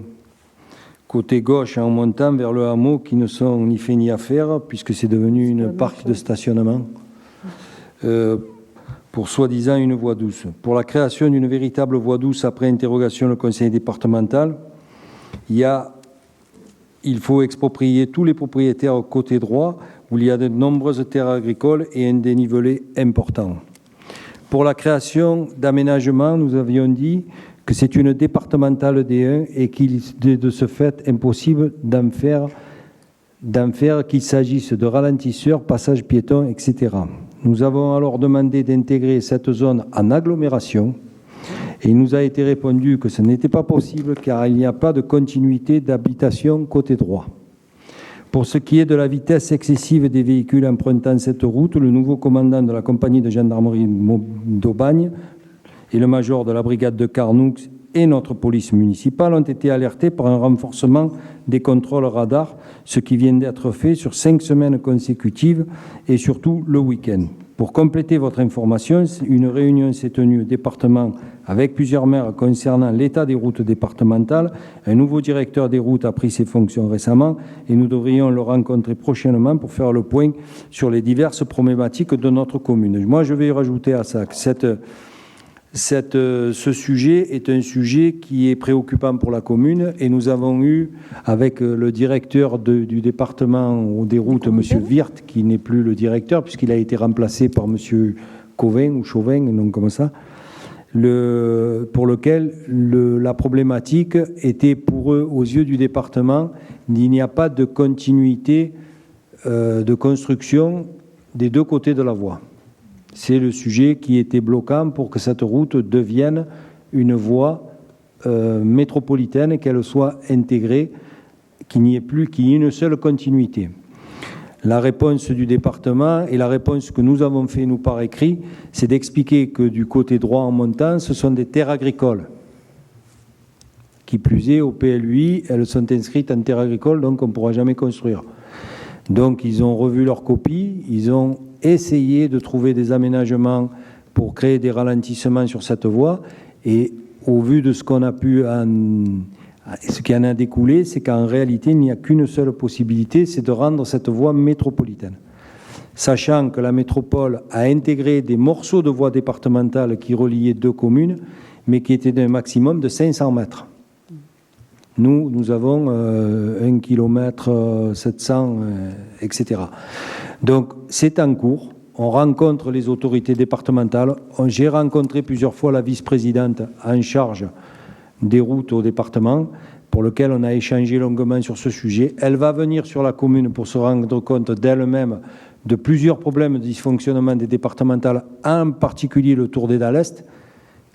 côté gauche en montant vers le hameau qui ne sont ni fait ni à faire puisque c'est devenu une parc de stationnement pour soi-disant une voie douce. Pour la création d'une véritable voie douce après interrogation le conseil départemental, il faut exproprier tous les propriétaires au côté droit où il y a de nombreuses terres agricoles et un dénivelé important. Pour la création d'aménagements, nous avions dit que c'est une départementale D1 et qu'il est de ce fait impossible d'en faire qu'il s'agisse de ralentisseurs, passages piétons, etc. Nous avons alors demandé d'intégrer cette zone en agglomération et il nous a été répondu que ce n'était pas possible car il n'y a pas de continuité d'habitation côté droit. Pour ce qui est de la vitesse excessive des véhicules empruntant cette route, le nouveau commandant de la compagnie de gendarmerie d'Aubagne et le major de la brigade de Carnoux et notre police municipale ont été alertés par un renforcement des contrôles radars, ce qui vient d'être fait sur 5 semaines consécutives et surtout le week-end. Pour compléter votre information, une réunion s'est tenue au département avec plusieurs maires concernant l'état des routes départementales. Un nouveau directeur des routes a pris ses fonctions récemment et nous devrions le rencontrer prochainement pour faire le point sur les diverses problématiques de notre commune. Moi, je vais rajouter à ça que ce sujet est un sujet qui est préoccupant pour la commune et nous avons eu avec le directeur du département des routes, M. Wirth, qui n'est plus le directeur puisqu'il a été remplacé par M. Cauvin ou Chauvin, non comme ça, pour lequel la problématique était pour eux, aux yeux du département, il n'y a pas de continuité de construction des deux côtés de la voie. C'est le sujet qui était bloquant pour que cette route devienne une voie métropolitaine, qu'elle soit intégrée, qu'il n'y ait une seule continuité. La réponse du département et la réponse que nous avons fait, nous, par écrit, c'est d'expliquer que du côté droit en montant, ce sont des terres agricoles. Qui plus est, au PLUI, elles sont inscrites en terres agricoles, donc on ne pourra jamais construire. Donc ils ont revu leur copie, ils ont essayé de trouver des aménagements pour créer des ralentissements sur cette voie et au vu de ce qu'on a pu ce qui en a découlé, c'est qu'en réalité il n'y a qu'une seule possibilité, c'est de rendre cette voie métropolitaine. Sachant que la métropole a intégré des morceaux de voies départementales qui reliaient deux communes, mais qui étaient d'un maximum de 500 mètres. Nous avons 1 km 700, etc. Donc, c'est en cours. On rencontre les autorités départementales. J'ai rencontré plusieurs fois la vice-présidente en charge des routes au département, pour lequel on a échangé longuement sur ce sujet. Elle va venir sur la commune pour se rendre compte d'elle-même de plusieurs problèmes de dysfonctionnement des départementales, en particulier le Tour des Dalles,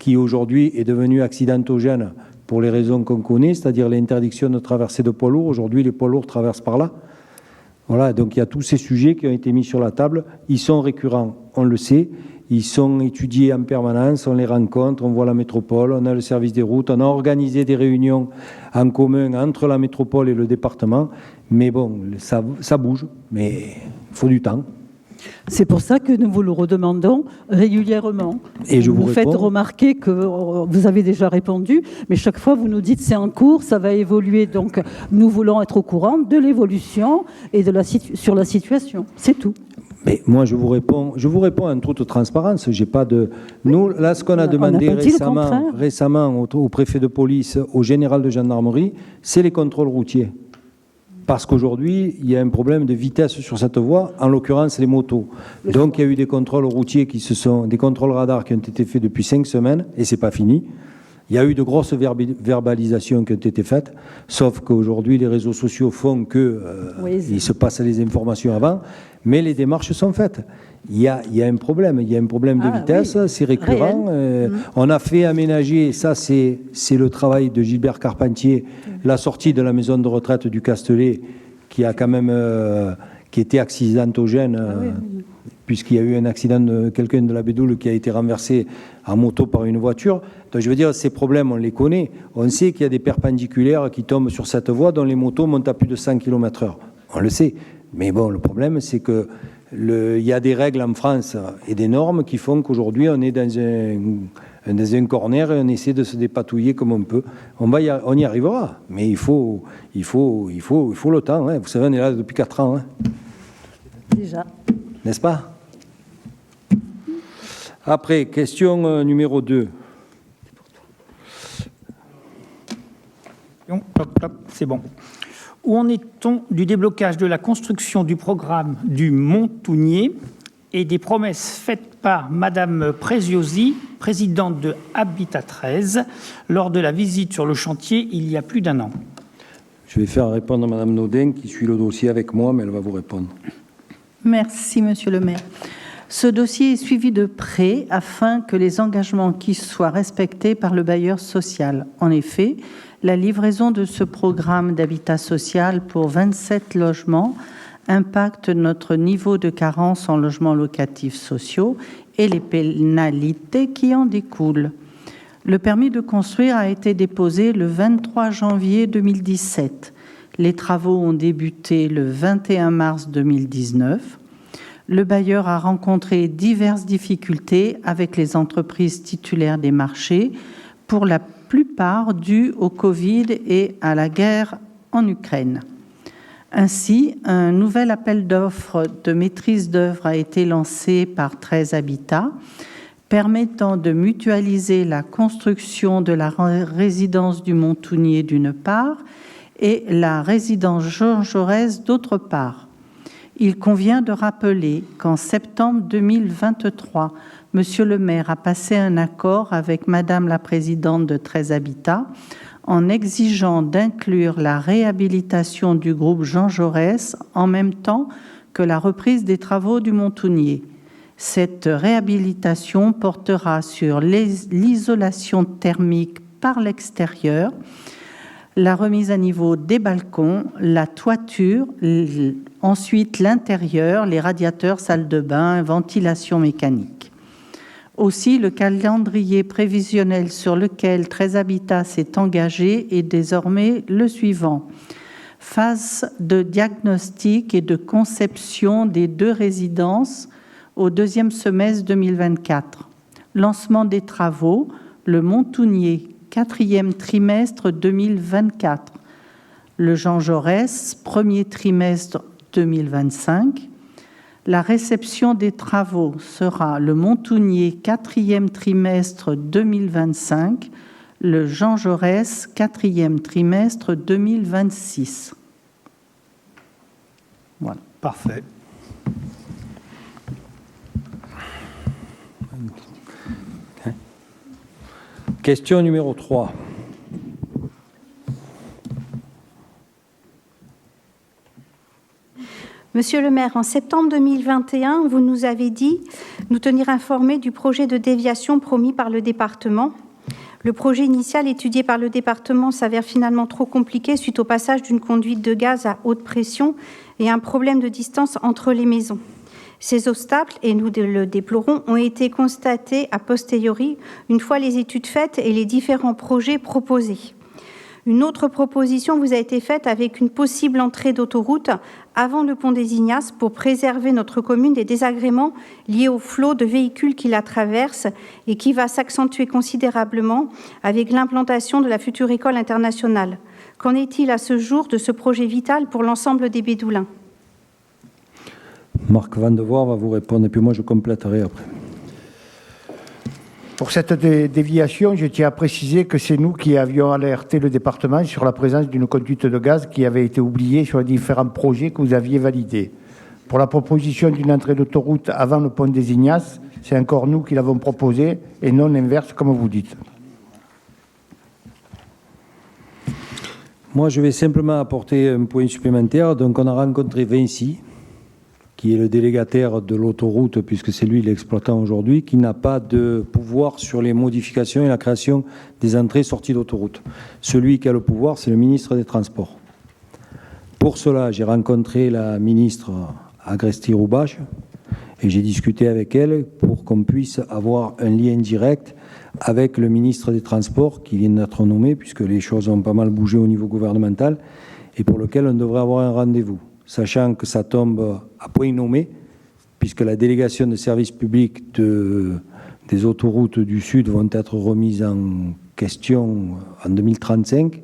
qui aujourd'hui est devenu accidentogène pour les raisons qu'on connaît, c'est-à-dire l'interdiction de traverser de poids lourds. Aujourd'hui, les poids lourds traversent par là. Voilà, donc il y a tous ces sujets qui ont été mis sur la table. Ils sont récurrents, on le sait. Ils sont étudiés en permanence, on les rencontre, on voit la métropole, on a le service des routes, on a organisé des réunions en commun entre la métropole et le département. Mais bon, ça bouge, mais il faut du temps. C'est pour ça que nous vous le redemandons régulièrement. Et je vous faites remarquer que vous avez déjà répondu, mais chaque fois vous nous dites c'est en cours, ça va évoluer. Donc nous voulons être au courant de l'évolution et sur la situation. C'est tout. Mais moi, je vous réponds en toute transparence. J'ai pas de. Nous, là, ce qu'on a demandé récemment au préfet de police, au général de gendarmerie, c'est les contrôles routiers. Parce qu'aujourd'hui, il y a un problème de vitesse sur cette voie, en l'occurrence les motos. Donc, il y a eu des contrôles routiers des contrôles radars qui ont été faits depuis 5 semaines, et c'est pas fini. Il y a eu de grosses verbalisations qui ont été faites, sauf qu'aujourd'hui, les réseaux sociaux font il se passe les informations avant, mais les démarches sont faites. Il y a un problème, de vitesse, c'est récurrent. On a fait aménager, ça c'est le travail de Gilbert Carpentier, la sortie de la maison de retraite du Castellet, qui a quand même, qui était accidentogène, puisqu'il y a eu un accident de quelqu'un de la Bédoule qui a été renversé en moto par une voiture. Donc je veux dire, ces problèmes, on les connaît. On sait qu'il y a des perpendiculaires qui tombent sur cette voie dont les motos montent à plus de 100 km/h. On le sait. Mais bon, le problème, c'est que il y a des règles en France et des normes qui font qu'aujourd'hui, on est dans un corner et on essaie de se dépatouiller comme on peut. On y arrivera, mais il faut le temps. Hein. Vous savez, on est là depuis 4 ans. Hein. Déjà. N'est-ce pas? Après, question numéro 2. C'est bon. Où en est-on du déblocage de la construction du programme du Montounier et des promesses faites par Madame Preziosi, présidente de Habitat 13, lors de la visite sur le chantier il y a plus d'1 an? Je vais faire répondre à Madame Naudin, qui suit le dossier avec moi, mais elle va vous répondre. Merci, Monsieur le maire. Ce dossier est suivi de près afin que les engagements qui soient respectés par le bailleur social. En effet, la livraison de ce programme d'habitat social pour 27 logements impacte notre niveau de carence en logements locatifs sociaux et les pénalités qui en découlent. Le permis de construire a été déposé le 23 janvier 2017. Les travaux ont débuté le 21 mars 2019. Le bailleur a rencontré diverses difficultés avec les entreprises titulaires des marchés, pour la plupart dues au Covid et à la guerre en Ukraine. Ainsi, un nouvel appel d'offres de maîtrise d'œuvre a été lancé par 13 Habitat, permettant de mutualiser la construction de la résidence du Montounier d'une part et la résidence Jean Jaurès d'autre part. Il convient de rappeler qu'en septembre 2023, Monsieur le maire a passé un accord avec Madame la présidente de 13 Habitat en exigeant d'inclure la réhabilitation du groupe Jean Jaurès en même temps que la reprise des travaux du Montounier. Cette réhabilitation portera sur l'isolation thermique par l'extérieur, la remise à niveau des balcons, la toiture, ensuite l'intérieur, les radiateurs, salle de bain, ventilation mécanique. Aussi, le calendrier prévisionnel sur lequel 13 Habitat s'est engagé est désormais le suivant. Phase de diagnostic et de conception des 2 résidences au 2e semestre 2024. Lancement des travaux, le Montounier, 4e trimestre 2024. Le Jean Jaurès, 1er trimestre 2025. La réception des travaux sera le Montounier, 4e trimestre 2025. Le Jean Jaurès, 4e trimestre 2026. Voilà. Parfait. Question numéro 3. Monsieur le maire, en septembre 2021, vous nous avez dit nous tenir informés du projet de déviation promis par le département. Le projet initial étudié par le département s'avère finalement trop compliqué suite au passage d'une conduite de gaz à haute pression et un problème de distance entre les maisons. Ces obstacles, et nous le déplorons, ont été constatés a posteriori, une fois les études faites et les différents projets proposés. Une autre proposition vous a été faite avec une possible entrée d'autoroute avant le pont des Ignaces pour préserver notre commune des désagréments liés au flot de véhicules qui la traversent et qui va s'accentuer considérablement avec l'implantation de la future école internationale. Qu'en est-il à ce jour de ce projet vital pour l'ensemble des Bédoulins ? Marc Vandevoort va vous répondre et puis moi je compléterai après. Pour cette déviation, je tiens à préciser que c'est nous qui avions alerté le département sur la présence d'une conduite de gaz qui avait été oubliée sur les différents projets que vous aviez validés. Pour la proposition d'une entrée d'autoroute avant le pont des Ignaces, c'est encore nous qui l'avons proposé et non l'inverse comme vous dites. Moi je vais simplement apporter un point supplémentaire. Donc on a rencontré Vinci, qui est le délégataire de l'autoroute, puisque c'est lui l'exploitant aujourd'hui, qui n'a pas de pouvoir sur les modifications et la création des entrées-sorties d'autoroute. Celui qui a le pouvoir, c'est le ministre des Transports. Pour cela, j'ai rencontré la ministre Agresti-Roubache et j'ai discuté avec elle pour qu'on puisse avoir un lien direct avec le ministre des Transports, qui vient d'être nommé, puisque les choses ont pas mal bougé au niveau gouvernemental, et pour lequel on devrait avoir un rendez-vous. Sachant que ça tombe à point nommé, puisque la délégation de service public de des autoroutes du Sud vont être remises en question en 2035.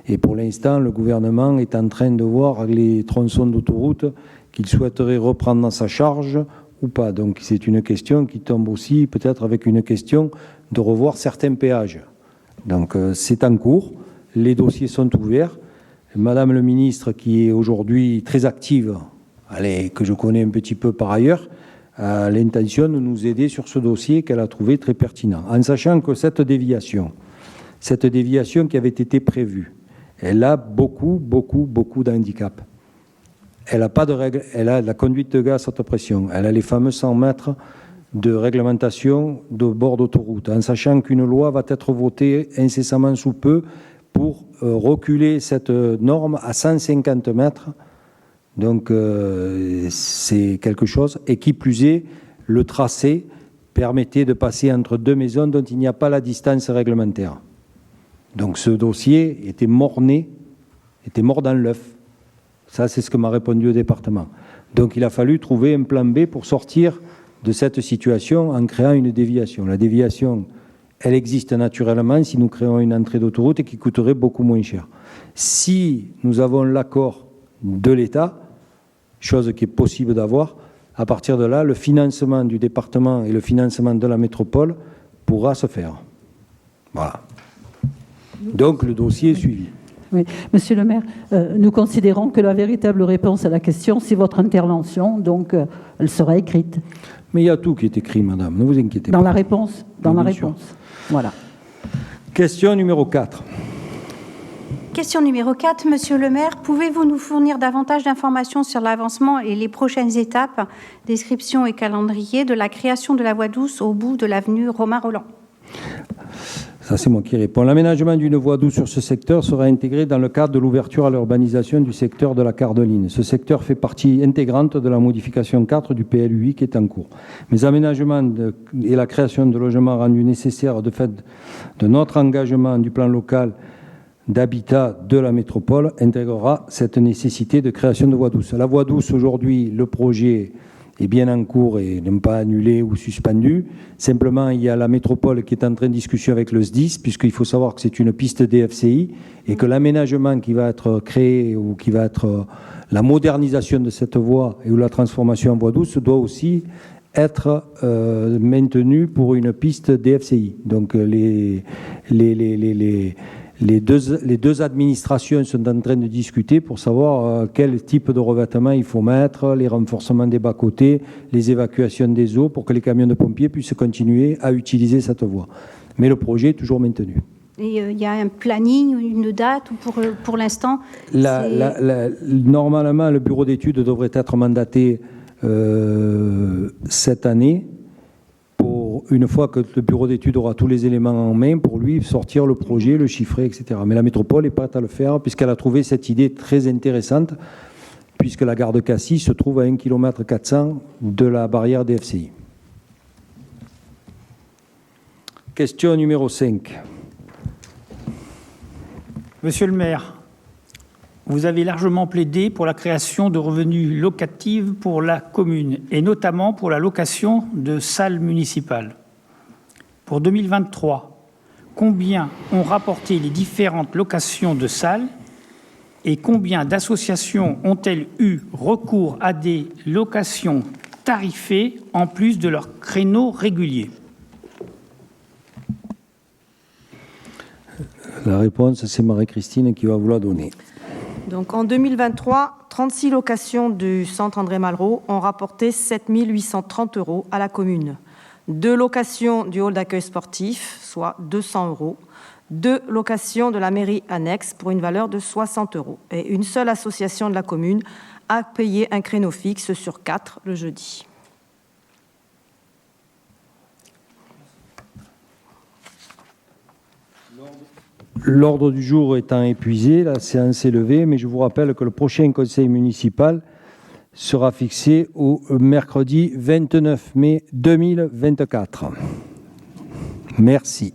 Et pour l'instant, le gouvernement est en train de voir les tronçons d'autoroute qu'il souhaiterait reprendre dans sa charge ou pas. Donc c'est une question qui tombe aussi peut-être avec une question de revoir certains péages. Donc c'est en cours, les dossiers sont ouverts. Madame le ministre, qui est aujourd'hui très active, que je connais un petit peu par ailleurs, a l'intention de nous aider sur ce dossier qu'elle a trouvé très pertinent. En sachant que cette déviation qui avait été prévue, elle a beaucoup d'handicaps. Elle n'a pas de règles, elle a la conduite de gaz à haute pression, elle a les fameux 100 mètres de réglementation de bord d'autoroute, en sachant qu'une loi va être votée incessamment sous peu pour reculer cette norme à 150 mètres. Donc c'est quelque chose. Et qui plus est, le tracé permettait de passer entre deux maisons dont il n'y a pas la distance réglementaire. Donc ce dossier était mort-né, était mort dans l'œuf. Ça, c'est ce que m'a répondu le département. Donc il a fallu trouver un plan B pour sortir de cette situation en créant une déviation. La déviation, elle existe naturellement si nous créons une entrée d'autoroute et qui coûterait beaucoup moins cher. Si nous avons l'accord de l'État, chose qui est possible d'avoir, à partir de là, le financement du département et le financement de la métropole pourra se faire. Voilà. Donc le dossier est suivi. Oui, Monsieur le maire, nous considérons que la véritable réponse à la question, c'est votre intervention, donc elle sera écrite. Mais il y a tout qui est écrit, madame, ne vous inquiétez pas. Dans la réponse, Sûr. Voilà. Question numéro 4. Question numéro 4, Monsieur le maire, pouvez-vous nous fournir davantage d'informations sur l'avancement et les prochaines étapes, description et calendrier de la création de la voie douce au bout de l'avenue Romain Rolland? Ça, c'est moi qui réponds. L'aménagement d'une voie douce sur ce secteur sera intégré dans le cadre de l'ouverture à l'urbanisation du secteur de la Cardeline. Ce secteur fait partie intégrante de la modification 4 du PLUI qui est en cours. Mais aménagements et la création de logements rendus nécessaires de fait de notre engagement du plan local d'habitat de la métropole intégrera cette nécessité de création de voies douces. La voie douce, aujourd'hui, le projet est bien en cours et non pas annulé ou suspendu. Simplement, il y a la métropole qui est en train de discussion avec le SDIS, puisqu'il faut savoir que c'est une piste DFCI et que l'aménagement qui va être créé ou qui va être la modernisation de cette voie et ou la transformation en voie douce doit aussi être maintenu pour une piste DFCI. Donc les deux administrations sont en train de discuter pour savoir quel type de revêtement il faut mettre, les renforcements des bas-côtés, les évacuations des eaux pour que les camions de pompiers puissent continuer à utiliser cette voie. Mais le projet est toujours maintenu. Et il y a un planning, une date, ou pour l'instant Normalement, le bureau d'études devrait être mandaté cette année. Une fois que le bureau d'études aura tous les éléments en main pour lui sortir le projet, le chiffrer, etc. Mais la métropole est prête à le faire puisqu'elle a trouvé cette idée très intéressante puisque la gare de Cassis se trouve à 1,4 km de la barrière DFCI. Question numéro 5. Monsieur le maire, vous avez largement plaidé pour la création de revenus locatifs pour la commune, et notamment pour la location de salles municipales. Pour 2023, combien ont rapporté les différentes locations de salles et combien d'associations ont-elles eu recours à des locations tarifées en plus de leurs créneaux réguliers? La réponse, c'est Marie-Christine qui va vous la donner. Donc en 2023, 36 locations du centre André Malraux ont rapporté 7 830 € à la commune. 2 locations du hall d'accueil sportif, soit 200 €. 2 locations de la mairie annexe pour une valeur de 60 €. Et une seule association de la commune a payé un créneau fixe sur 4 le jeudi. L'ordre du jour étant épuisé, la séance est levée, mais je vous rappelle que le prochain conseil municipal sera fixé au mercredi 29 mai 2024. Merci.